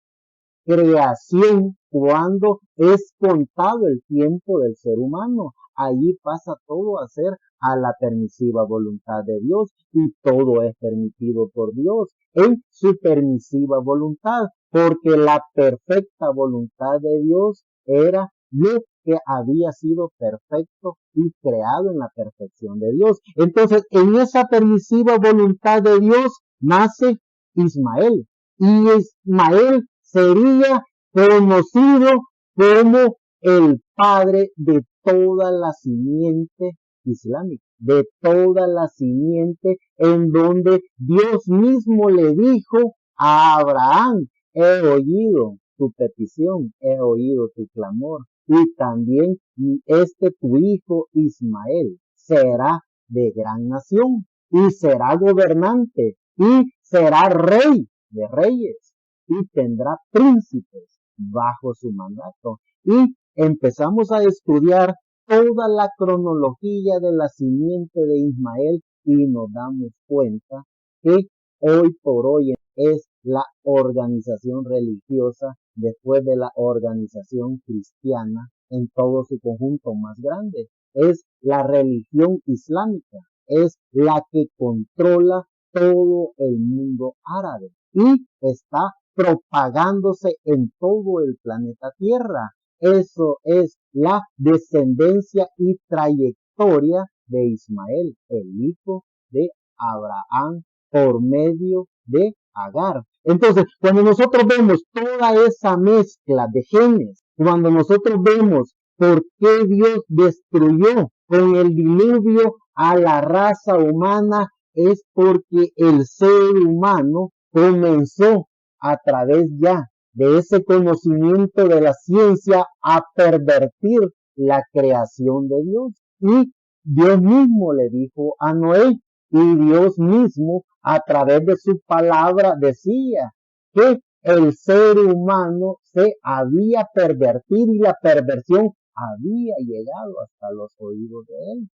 creación, cuando es contado el tiempo del ser humano. Allí pasa todo a ser a la permisiva voluntad de Dios, y todo es permitido por Dios en su permisiva voluntad, porque la perfecta voluntad de Dios era lo que había sido perfecto y creado en la perfección de Dios. Entonces, en esa permisiva voluntad de Dios nace Ismael, y Ismael sería conocido como el padre de toda la simiente islámica, de toda la simiente en donde Dios mismo le dijo a Abraham: he oído tu petición, he oído tu clamor, y también tu hijo Ismael será de gran nación, y será gobernante, y será rey de reyes, y tendrá príncipes bajo su mandato. Y empezamos a estudiar toda la cronología de la simiente de Ismael, y nos damos cuenta que hoy por hoy es la organización religiosa, después de la organización cristiana en todo su conjunto más grande. Es la religión islámica, es la que controla todo el mundo árabe y está propagándose en todo el planeta Tierra. Eso es la descendencia y trayectoria de Ismael, el hijo de Abraham, por medio de Agar. Entonces, cuando nosotros vemos toda esa mezcla de genes, cuando nosotros vemos por qué Dios destruyó con el diluvio a la raza humana, es porque el ser humano comenzó a través ya de ese conocimiento de la ciencia a pervertir la creación de Dios. Y Dios mismo le dijo a Noé, y Dios mismo a través de su palabra decía que el ser humano se había pervertido, y la perversión había llegado hasta los oídos de él,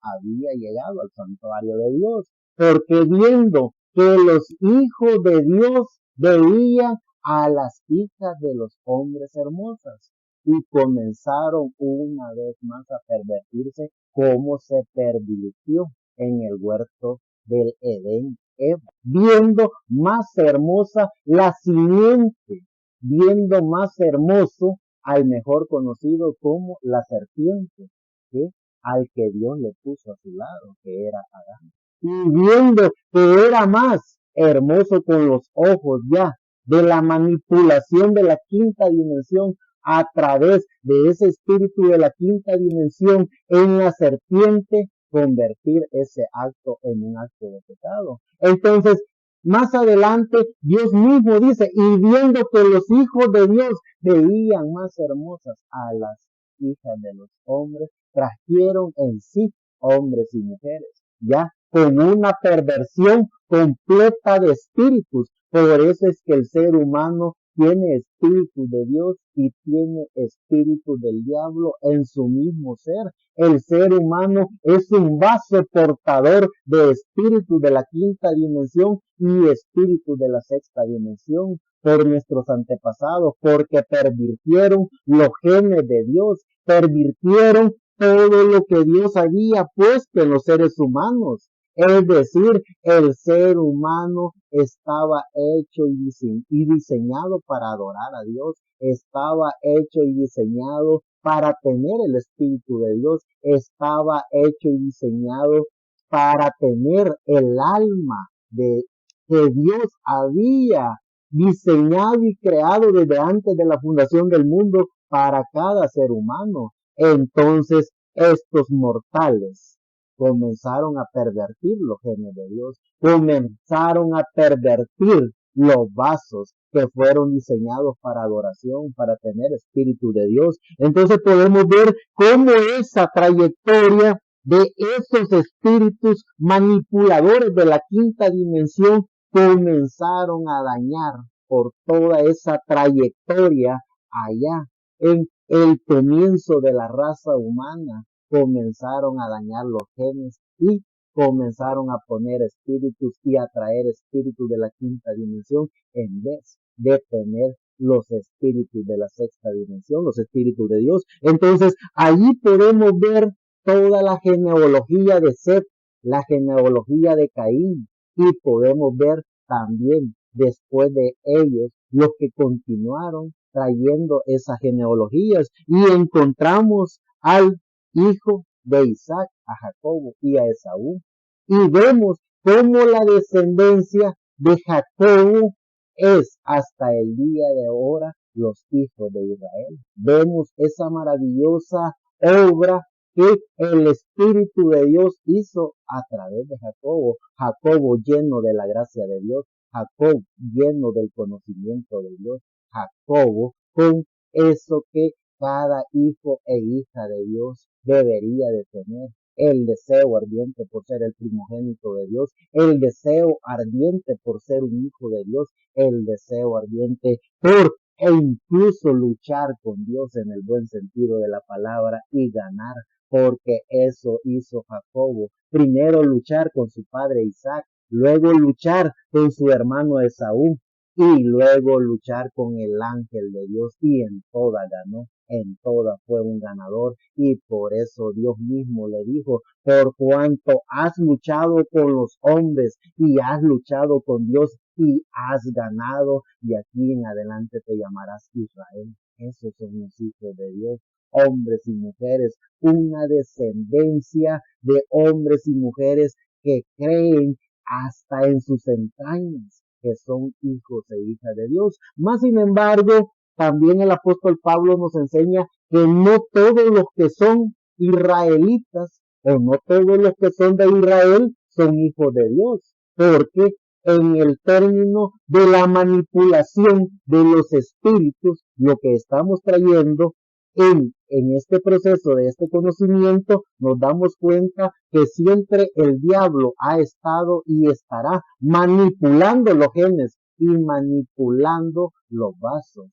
había llegado al santuario de Dios, porque viendo que los hijos de Dios veían a las hijas de los hombres hermosas, y comenzaron una vez más a pervertirse, como se pervirtió en el huerto del Edén Eva, viendo más hermosa la simiente, viendo más hermoso al mejor conocido como la serpiente, ¿sí?, al que Dios le puso a su lado, que era Adán, y viendo que era más hermoso con los ojos ya de la manipulación de la quinta dimensión, a través de ese espíritu de la quinta dimensión en la serpiente, convertir ese acto en un acto de pecado. Entonces, más adelante, Dios mismo dice, y viendo que los hijos de Dios veían más hermosas a las hijas de los hombres, trajeron en sí hombres y mujeres, ya con una perversión completa de espíritus. Por eso es que el ser humano tiene espíritu de Dios y tiene espíritu del diablo en su mismo ser. El ser humano es un vaso portador de espíritu de la quinta dimensión y espíritu de la sexta dimensión por nuestros antepasados, porque pervirtieron los genes de Dios, pervirtieron todo lo que Dios había puesto en los seres humanos. Es decir, el ser humano estaba hecho y diseñado para adorar a Dios, estaba hecho y diseñado para tener el Espíritu de Dios, estaba hecho y diseñado para tener el alma de que Dios había diseñado y creado desde antes de la fundación del mundo para cada ser humano. Entonces, estos mortales comenzaron a pervertir los genes de Dios, comenzaron a pervertir los vasos que fueron diseñados para adoración, para tener espíritu de Dios. Entonces podemos ver cómo esa trayectoria de esos espíritus manipuladores de la quinta dimensión comenzaron a dañar por toda esa trayectoria allá en el comienzo de la raza humana. Comenzaron a dañar los genes y comenzaron a poner espíritus y a traer espíritus de la quinta dimensión en vez de tener los espíritus de la sexta dimensión, los espíritus de Dios. Entonces, allí podemos ver toda la genealogía de Seth, la genealogía de Caín, y podemos ver también después de ellos los que continuaron trayendo esas genealogías, y encontramos al hijo de Isaac, a Jacobo y a Esaú, y vemos cómo la descendencia de Jacobo es hasta el día de ahora los hijos de Israel. Vemos esa maravillosa obra que el Espíritu de Dios hizo a través de Jacobo. Jacobo lleno de la gracia de Dios, Jacob lleno del conocimiento de Dios, Jacobo con eso que cada hijo e hija de Dios debería de tener. El deseo ardiente por ser el primogénito de Dios, el deseo ardiente por ser un hijo de Dios, el deseo ardiente por e incluso luchar con Dios en el buen sentido de la palabra y ganar, porque eso hizo Jacobo. Primero luchar con su padre Isaac, luego luchar con su hermano Esaú y luego luchar con el ángel de Dios, y en toda ganó, en toda fue un ganador, y por eso Dios mismo le dijo: por cuanto has luchado con los hombres y has luchado con Dios y has ganado, y aquí en adelante te llamarás Israel. Esos son los hijos de Dios, hombres y mujeres, una descendencia de hombres y mujeres que creen hasta en sus entrañas que son hijos e hijas de Dios. Más sin embargo, también el apóstol Pablo nos enseña que no todos los que son israelitas o no todos los que son de Israel son hijos de Dios, porque en el término de la manipulación de los espíritus, lo que estamos trayendo en este proceso de este conocimiento, nos damos cuenta que siempre el diablo ha estado y estará manipulando los genes y manipulando los vasos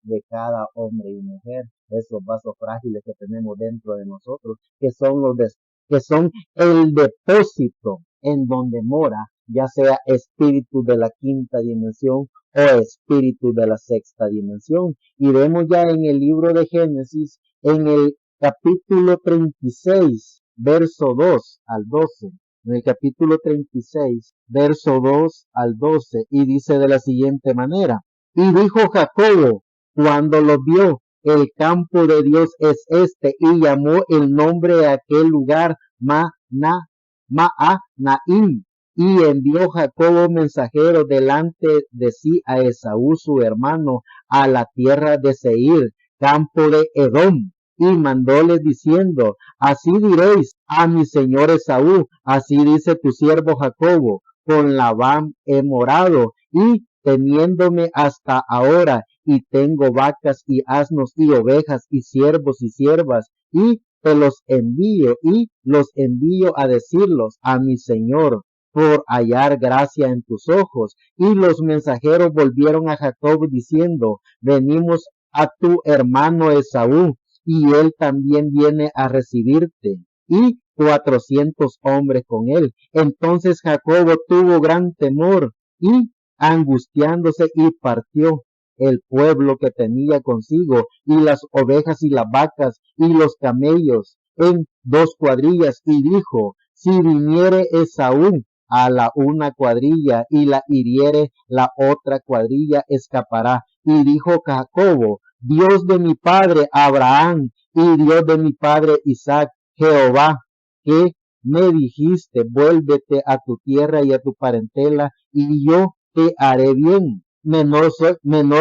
de cada hombre y mujer, esos vasos frágiles que tenemos dentro de nosotros, que son el depósito en donde mora, ya sea espíritu de la quinta dimensión o espíritu de la sexta dimensión. Y vemos ya en el libro de Génesis, en el capítulo 36, verso 2 al 12, en el capítulo 36, verso 2 al 12, y dice de la siguiente manera: y dijo Jacobo cuando lo vio: el campo de Dios es este, y llamó el nombre de aquel lugar Mahanaim. Y envió Jacobo mensajeros delante de sí a Esaú su hermano, a la tierra de Seir, campo de Edom, y mandóles diciendo: así diréis a mi señor Esaú, así dice tu siervo Jacobo: con Labán he morado, y teniéndome hasta ahora, y tengo vacas y asnos y ovejas y siervos y siervas, y te los envío, y los envío a decirlos a mi señor, por hallar gracia en tus ojos. Y los mensajeros volvieron a Jacob diciendo: venimos a tu hermano Esaú, y él también viene a recibirte, y 400 hombres con él. Entonces Jacobo tuvo gran temor, y angustiándose, y partió el pueblo que tenía consigo, y las ovejas y las vacas y los camellos, en 2 cuadrillas, y dijo: Si viniere Esaú a la una cuadrilla y la hiriere la otra cuadrilla, escapará. Y dijo Jacobo, Dios de mi padre Abraham y Dios de mi padre Isaac, Jehová, que me dijiste, vuélvete a tu tierra y a tu parentela, y yo te haré bien. Menor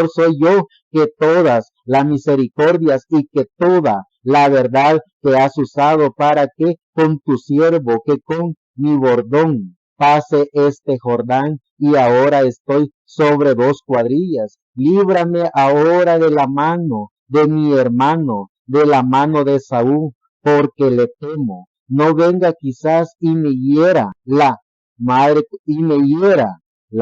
soy yo que todas las misericordias y que toda la verdad que has usado para que con tu siervo, que con mi bordón pase este Jordán, y ahora estoy sobre 2 cuadrillas. Líbrame ahora de la mano de mi hermano, de la mano de Saúl, porque le temo. No venga quizás y me hiera la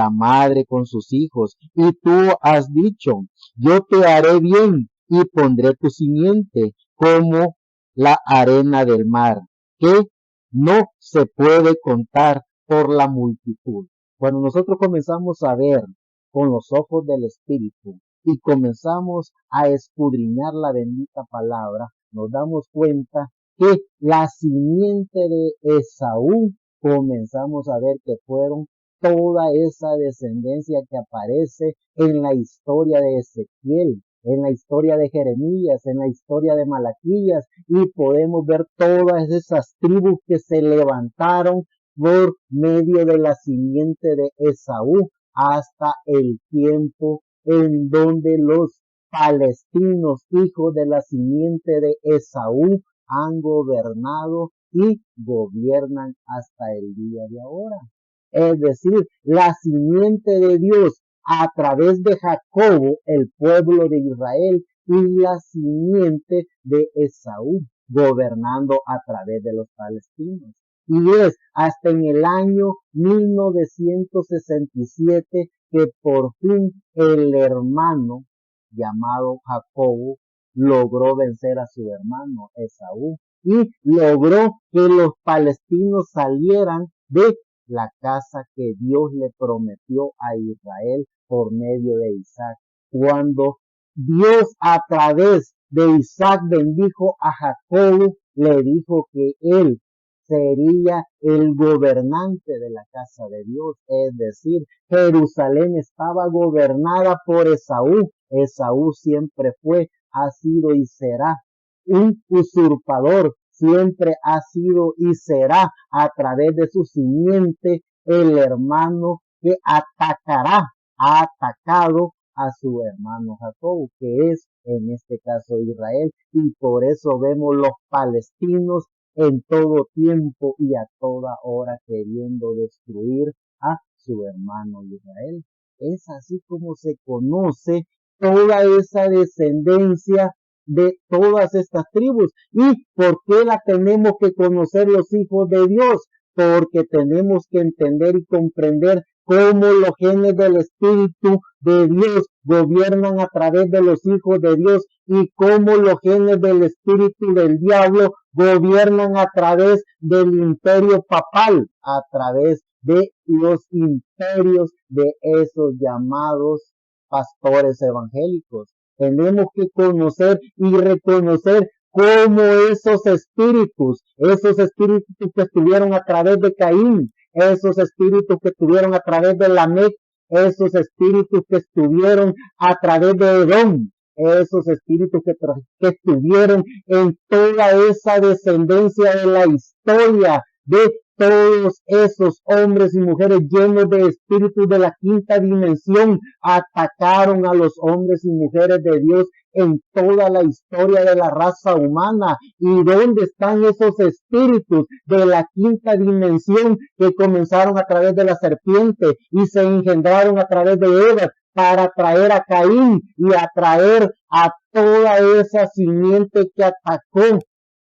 madre con sus hijos. Y tú has dicho, yo te haré bien y pondré tu simiente como la arena del mar, que no se puede contar por la multitud. Cuando nosotros comenzamos a ver con los ojos del Espíritu y comenzamos a escudriñar la bendita palabra, nos damos cuenta que la simiente de Esaú, comenzamos a ver que fueron toda esa descendencia que aparece en la historia de Ezequiel, en la historia de Jeremías, en la historia de Malaquías, y podemos ver todas esas tribus que se levantaron por medio de la simiente de Esaú hasta el tiempo en donde los palestinos, hijos de la simiente de Esaú, han gobernado y gobiernan hasta el día de ahora. Es decir, la simiente de Dios a través de Jacobo, el pueblo de Israel, y la simiente de Esaú, gobernando a través de los palestinos. Y es hasta en el año 1967 que por fin el hermano llamado Jacobo logró vencer a su hermano Esaú y logró que los palestinos salieran de la casa que Dios le prometió a Israel por medio de Isaac. Cuando Dios a través de Isaac bendijo a Jacobo, le dijo que él sería el gobernante de la casa de Dios. Es decir, Jerusalén estaba gobernada por Esaú. Esaú siempre fue, ha sido y será un usurpador, siempre ha sido y será a través de su simiente el hermano que atacará, ha atacado a su hermano Jacob, que es en este caso Israel, y por eso vemos los palestinos en todo tiempo y a toda hora queriendo destruir a su hermano Israel. Es así como se conoce toda esa descendencia de todas estas tribus. ¿Y por qué la tenemos que conocer los hijos de Dios? Porque tenemos que entender y comprender cómo los genes del Espíritu de Dios gobiernan a través de los hijos de Dios y cómo los genes del Espíritu del diablo gobiernan a través del imperio papal, a través de los imperios de esos llamados pastores evangélicos. Tenemos que conocer y reconocer cómo esos espíritus que estuvieron a través de Caín, esos espíritus que estuvieron a través de Lamec, esos espíritus que estuvieron a través de Edom, esos espíritus que estuvieron en toda esa descendencia de la historia de todos esos hombres y mujeres llenos de espíritus de la quinta dimensión, atacaron a los hombres y mujeres de Dios en toda la historia de la raza humana. ¿Y dónde están esos espíritus de la quinta dimensión que comenzaron a través de la serpiente y se engendraron a través de Eva para atraer a Caín y atraer a toda esa simiente que atacó,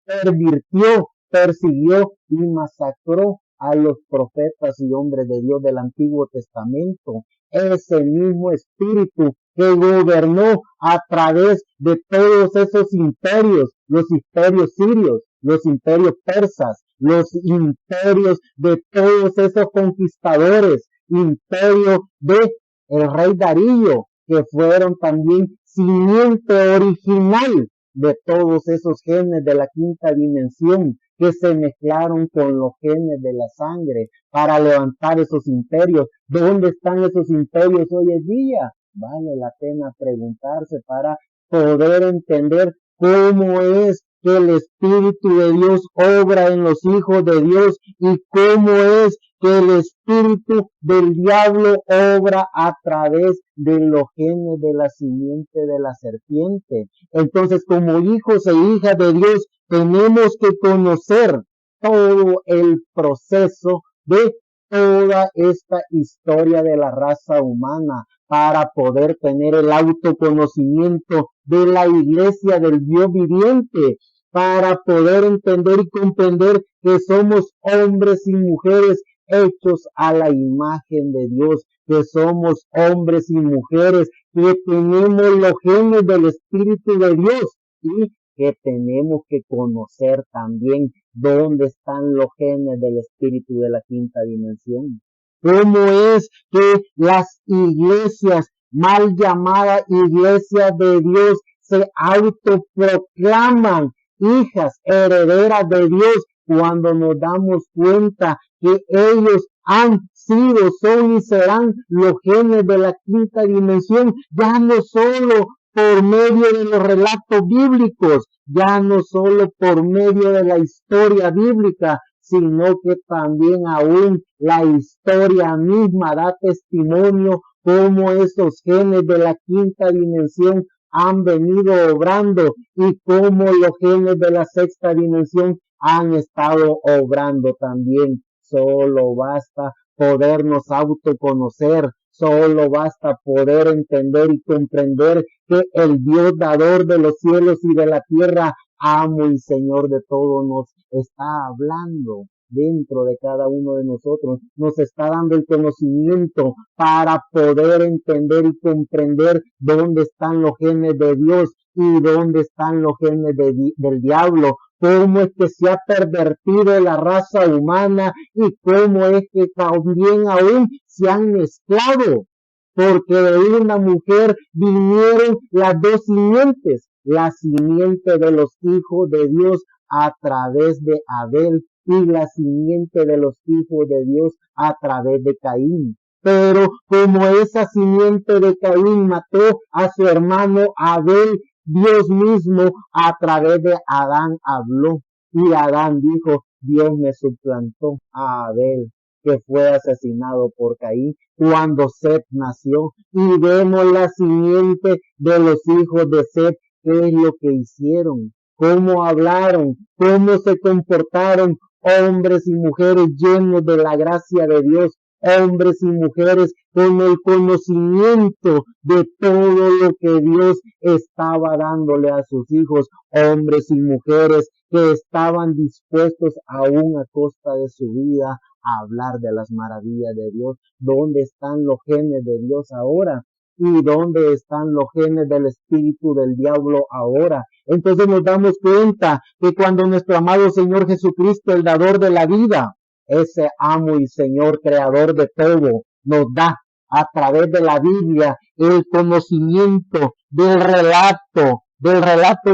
pervirtió, persiguió y masacró a los profetas y hombres de Dios del Antiguo Testamento? Ese mismo espíritu que gobernó a través de todos esos imperios, los imperios sirios, los imperios persas, los imperios de todos esos conquistadores, imperio de el rey Darío, que fueron también simiente original de todos esos genes de la quinta dimensión, que se mezclaron con los genes de la sangre para levantar esos imperios. ¿Dónde están esos imperios hoy en día? Vale la pena preguntarse para poder entender cómo es que el Espíritu de Dios obra en los hijos de Dios y cómo es que el espíritu del diablo obra a través de los genes de la simiente de la serpiente. Entonces, como hijos e hijas de Dios, tenemos que conocer todo el proceso de toda esta historia de la raza humana para poder tener el autoconocimiento de la iglesia del Dios viviente, para poder entender y comprender que somos hombres y mujeres hechos a la imagen de Dios, que somos hombres y mujeres que tenemos los genes del Espíritu de Dios y que tenemos que conocer también dónde están los genes del Espíritu de la quinta dimensión. ¿Cómo es que las iglesias, mal llamadas iglesias de Dios, se autoproclaman hijas herederas de Dios cuando nos damos cuenta que ellos han sido, son y serán los genes de la quinta dimensión, ya no solo por medio de los relatos bíblicos, ya no solo por medio de la historia bíblica, sino que también aún la historia misma da testimonio cómo esos genes de la quinta dimensión han venido obrando y cómo los genes de la sexta dimensión han estado obrando también. Solo basta podernos autoconocer, solo basta poder entender y comprender que el Dios dador de los cielos y de la tierra, amo y Señor de todo, nos está hablando dentro de cada uno de nosotros, nos está dando el conocimiento para poder entender y comprender dónde están los genes de Dios y dónde están los genes del diablo, cómo es que se ha pervertido la raza humana y cómo es que también aún se han mezclado, porque de una mujer vinieron las dos simientes, la simiente de los hijos de Dios a través de Abel y la simiente de los hijos de Dios a través de Caín. Pero como esa simiente de Caín mató a su hermano Abel, Dios mismo a través de Adán habló y Adán dijo, Dios me suplantó a Abel, que fue asesinado por Caín cuando Set nació, y vemos la simiente de los hijos de Set, qué es lo que hicieron, cómo hablaron, cómo se comportaron, hombres y mujeres llenos de la gracia de Dios, hombres y mujeres con el conocimiento de todo lo que Dios estaba dándole a sus hijos, hombres y mujeres que estaban dispuestos aún a costa de su vida a hablar de las maravillas de Dios. ¿Dónde están los genes de Dios ahora? ¿Y dónde están los genes del espíritu del diablo ahora? Entonces nos damos cuenta que cuando nuestro amado Señor Jesucristo, el dador de la vida, ese amo y Señor creador de todo, nos da a través de la Biblia el conocimiento del relato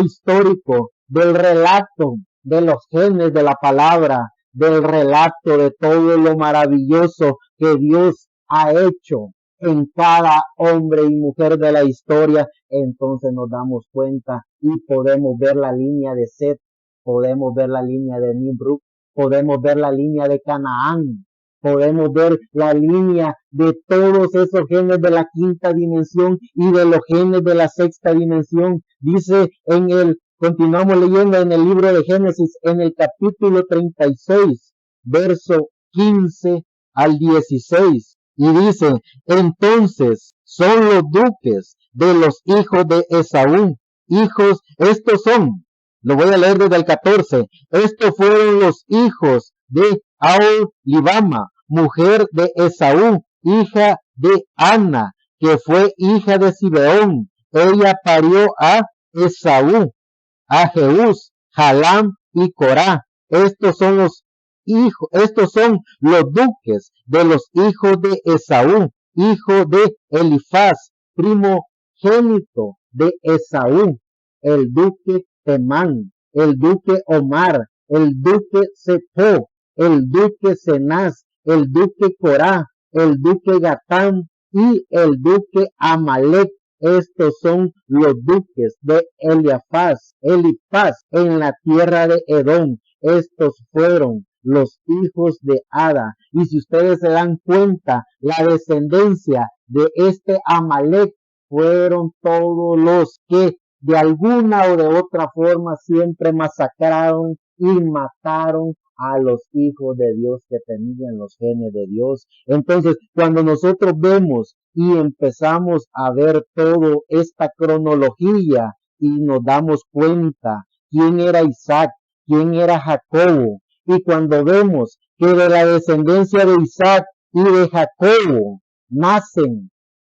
histórico, del relato de los genes de la palabra, del relato de todo lo maravilloso que Dios ha hecho en cada hombre y mujer de la historia. Entonces nos damos cuenta y podemos ver la línea de Set, podemos ver la línea de Nimrod, podemos ver la línea de Canaán, podemos ver la línea de todos esos genes de la quinta dimensión y de los genes de la sexta dimensión. Dice continuamos leyendo en el libro de Génesis, en el capítulo 36, verso 15 al 16, y dice, entonces son los duques de los hijos de Esaú, estos son, lo voy a leer desde el 14, estos fueron los hijos de Aholibama, mujer de Esaú, hija de Ana, que fue hija de Zibeón. Ella parió a Esaú, a Jeús, Jalam y Corá. Estos son los duques de los hijos de Esaú, hijo de Elifaz, primogénito de Esaú, el duque Temán, el duque Omar, el duque Seto, el duque Cenaz, el duque Corá, el duque Gatán y el duque Amalek. Estos son los duques de Elifaz en la tierra de Edom. Estos fueron los hijos de Ada. Y si ustedes se dan cuenta, la descendencia de este Amalek fueron todos los que de alguna o de otra forma siempre masacraron y mataron a los hijos de Dios que tenían los genes de Dios. Entonces, cuando nosotros vemos y empezamos a ver toda esta cronología y nos damos cuenta quién era Isaac, quién era Jacobo, y cuando vemos que de la descendencia de Isaac y de Jacobo nacen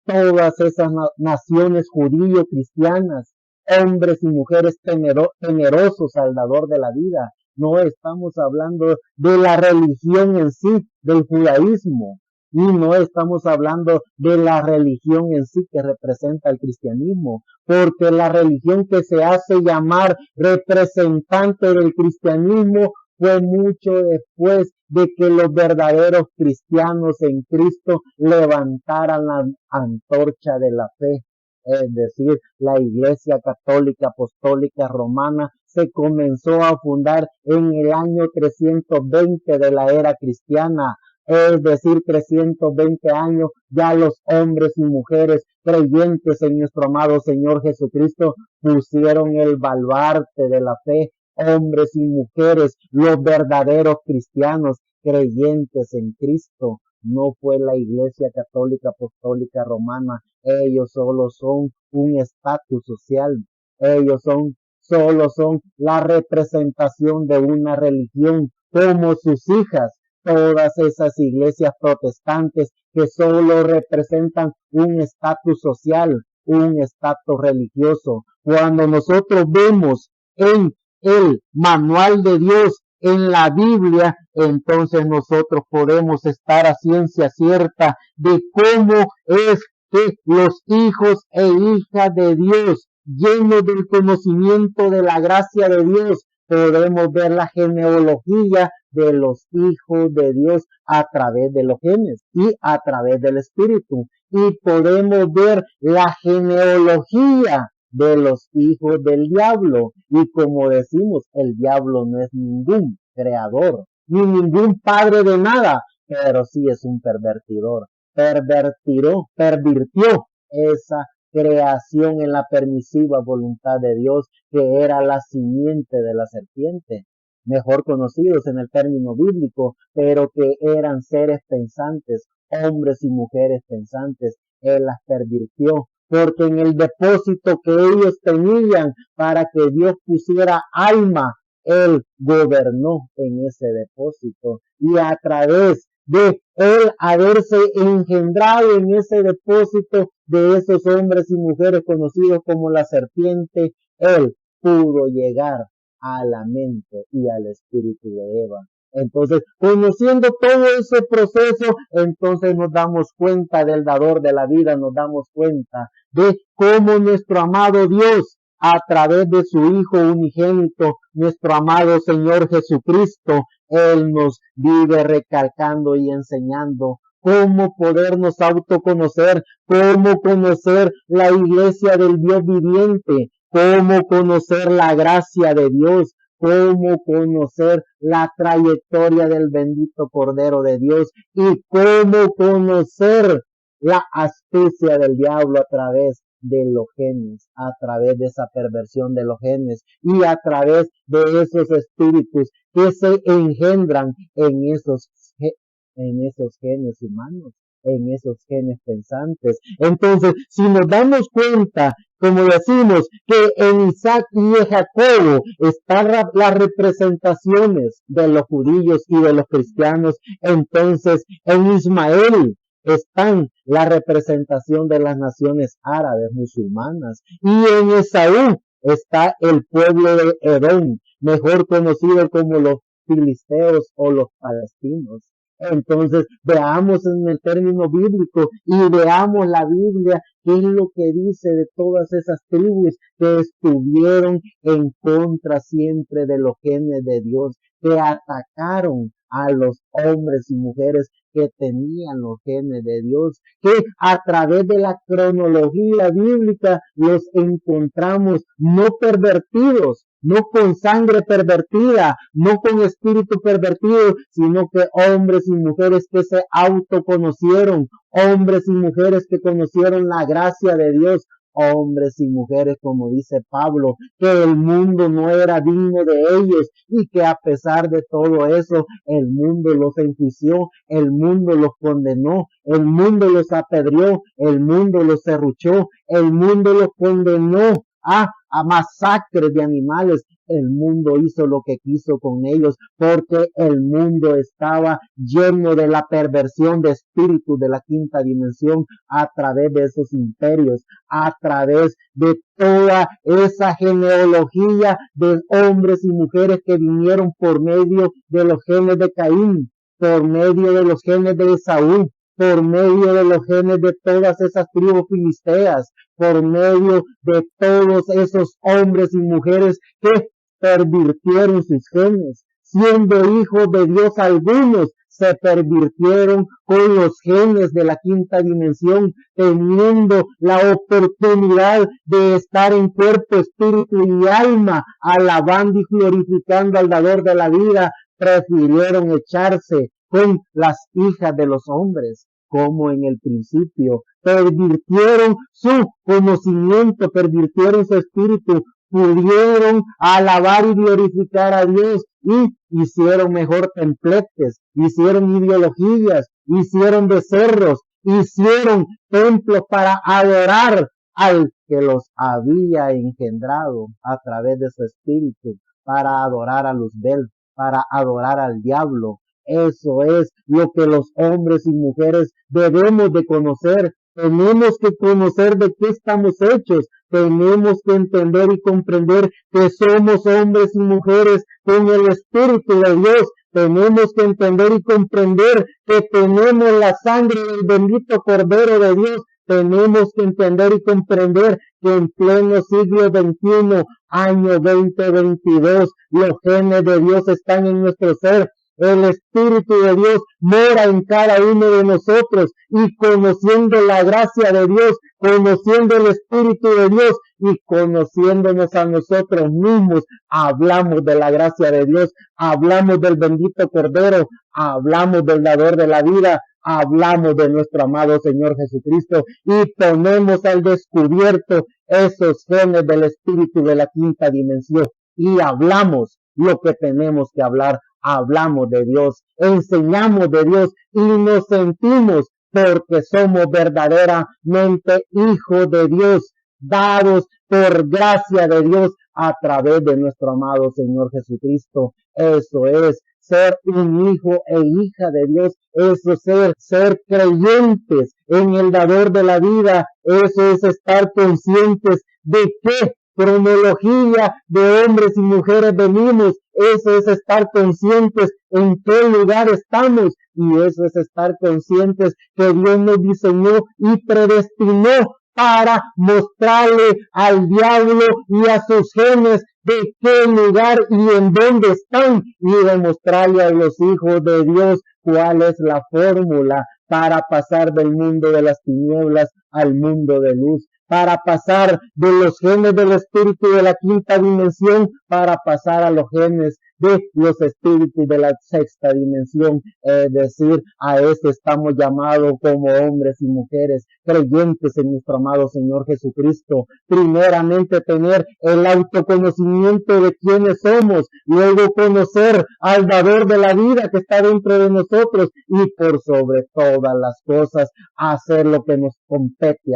todas esas naciones judío-cristianas, hombres y mujeres temerosos al dador de la vida. No estamos hablando de la religión en sí, del judaísmo, y no estamos hablando de la religión en sí que representa el cristianismo, porque la religión que se hace llamar representante del cristianismo fue mucho después de que los verdaderos cristianos en Cristo levantaran la antorcha de la fe. Es decir, la Iglesia Católica Apostólica Romana se comenzó a fundar en el año 320 de la era cristiana. Es decir, 320 años, ya los hombres y mujeres creyentes en nuestro amado Señor Jesucristo pusieron el baluarte de la fe. Hombres y mujeres, los verdaderos cristianos creyentes en Cristo. No fue la Iglesia Católica Apostólica Romana. Ellos solo son un estatus social. Ellos solo son la representación de una religión como sus hijas. Todas esas iglesias protestantes que solo representan un estatus social, un estatus religioso. Cuando nosotros vemos en el manual de Dios, en la Biblia, entonces nosotros podemos estar a ciencia cierta de cómo es que los hijos e hijas de Dios, llenos del conocimiento de la gracia de Dios, podemos ver la genealogía de los hijos de Dios a través de los genes y a través del Espíritu. Y podemos ver la genealogía de los hijos del diablo. Y como decimos, el diablo no es ningún creador, ni ningún padre de nada, pero sí es un pervertidor. Pervirtió esa creación en la permisiva voluntad de Dios, que era la simiente de la serpiente, mejor conocidos en el término bíblico, pero que eran seres pensantes, hombres y mujeres pensantes. Él las pervirtió, porque en el depósito que ellos tenían para que Dios pusiera alma, Él gobernó en ese depósito, y a través de Él haberse engendrado en ese depósito de esos hombres y mujeres conocidos como la serpiente, Él pudo llegar a la mente y al espíritu de Eva. Entonces, conociendo todo ese proceso, entonces nos damos cuenta del dador de la vida, nos damos cuenta de cómo nuestro amado Dios, a través de su Hijo unigénito, nuestro amado Señor Jesucristo, Él nos vive recalcando y enseñando cómo podernos autoconocer, cómo conocer la iglesia del Dios viviente, cómo conocer la gracia de Dios, cómo conocer la trayectoria del bendito Cordero de Dios y cómo conocer la astucia del diablo a través de los genes, a través de esa perversión de los genes y a través de esos espíritus que se engendran en esos genes humanos, en esos genes pensantes. Entonces, si nos damos cuenta, como decimos, que en Isaac y en Jacobo están las representaciones de los judíos y de los cristianos, entonces en Ismael están la representación de las naciones árabes, musulmanas, y en Esaú está el pueblo de Edom, mejor conocido como los filisteos o los palestinos. Entonces, veamos en el término bíblico y veamos la Biblia, qué es lo que dice de todas esas tribus que estuvieron en contra siempre de los genes de Dios, que atacaron a los hombres y mujeres que tenían los genes de Dios, que a través de la cronología bíblica los encontramos no pervertidos, no con sangre pervertida, no con espíritu pervertido, sino que hombres y mujeres que se autoconocieron, hombres y mujeres que conocieron la gracia de Dios, hombres y mujeres, como dice Pablo, que el mundo no era digno de ellos y que a pesar de todo eso, el mundo los enjuició, el mundo los condenó, el mundo los apedreó, el mundo los serruchó, el mundo los condenó a masacres de animales. El mundo hizo lo que quiso con ellos porque el mundo estaba lleno de la perversión de espíritu de la quinta dimensión a través de esos imperios, a través de toda esa genealogía de hombres y mujeres que vinieron por medio de los genes de Caín, por medio de los genes de Esaú, por medio de los genes de todas esas tribus filisteas, por medio de todos esos hombres y mujeres que pervirtieron sus genes, siendo hijos de Dios algunos se pervirtieron con los genes de la quinta dimensión, teniendo la oportunidad de estar en cuerpo, espíritu y alma, alabando y glorificando al dador de la vida, prefirieron echarse con las hijas de los hombres, como en el principio, pervirtieron su conocimiento, pervirtieron su espíritu, pudieron alabar y glorificar a Dios y hicieron mejor templetes, hicieron ideologías, hicieron becerros, hicieron templos para adorar al que los había engendrado a través de su espíritu, para adorar a Luzbel, para adorar al diablo. Eso es lo que los hombres y mujeres debemos de conocer. Tenemos que conocer de qué estamos hechos. Tenemos que entender y comprender que somos hombres y mujeres con el Espíritu de Dios. Tenemos que entender y comprender que tenemos la sangre del bendito Cordero de Dios. Tenemos que entender y comprender que en pleno siglo XXI, año 2022, los genes de Dios están en nuestro ser. El Espíritu de Dios mora en cada uno de nosotros y conociendo la gracia de Dios, conociendo el Espíritu de Dios y conociéndonos a nosotros mismos, hablamos de la gracia de Dios, hablamos del bendito Cordero, hablamos del dador de la vida, hablamos de nuestro amado Señor Jesucristo y ponemos al descubierto esos genes del Espíritu de la quinta dimensión y hablamos lo que tenemos que hablar. Hablamos de Dios, enseñamos de Dios y nos sentimos porque somos verdaderamente hijos de Dios, dados por gracia de Dios a través de nuestro amado Señor Jesucristo. Eso es ser un hijo e hija de Dios, eso es ser creyentes en el dador de la vida, eso es estar conscientes de que cronología de hombres y mujeres venimos, eso es estar conscientes en qué lugar estamos y eso es estar conscientes que Dios nos diseñó y predestinó para mostrarle al diablo y a sus genes de qué lugar y en dónde están y demostrarle a los hijos de Dios cuál es la fórmula para pasar del mundo de las tinieblas al mundo de luz, para pasar de los genes del espíritu de la quinta dimensión, para pasar a los genes de los espíritus de la sexta dimensión, es decir, a eso estamos llamados como hombres y mujeres creyentes en nuestro amado Señor Jesucristo. Primeramente tener el autoconocimiento de quiénes somos, luego conocer al dador de la vida que está dentro de nosotros y por sobre todas las cosas hacer lo que nos compete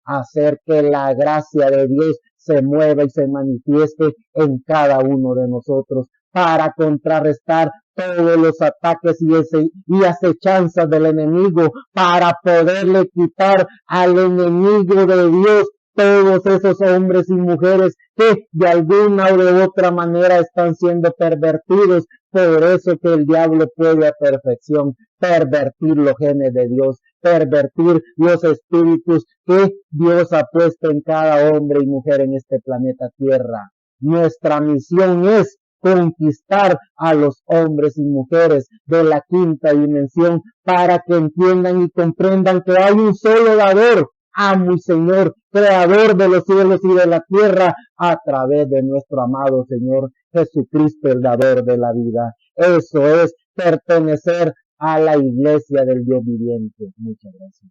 hacer que la gracia de Dios se mueva y se manifieste en cada uno de nosotros para contrarrestar todos los ataques y acechanzas del enemigo, para poderle quitar al enemigo de Dios todos esos hombres y mujeres que de alguna o de otra manera están siendo pervertidos. Por eso que el diablo puede a perfección pervertir los genes de Dios, pervertir los espíritus que Dios ha puesto en cada hombre y mujer en este planeta Tierra. Nuestra misión es conquistar a los hombres y mujeres de la quinta dimensión para que entiendan y comprendan que hay un solo dador, amo y Señor, creador de los cielos y de la tierra, a través de nuestro amado Señor Jesucristo, el dador de la vida. Eso es pertenecer a la iglesia del Dios viviente. Muchas gracias.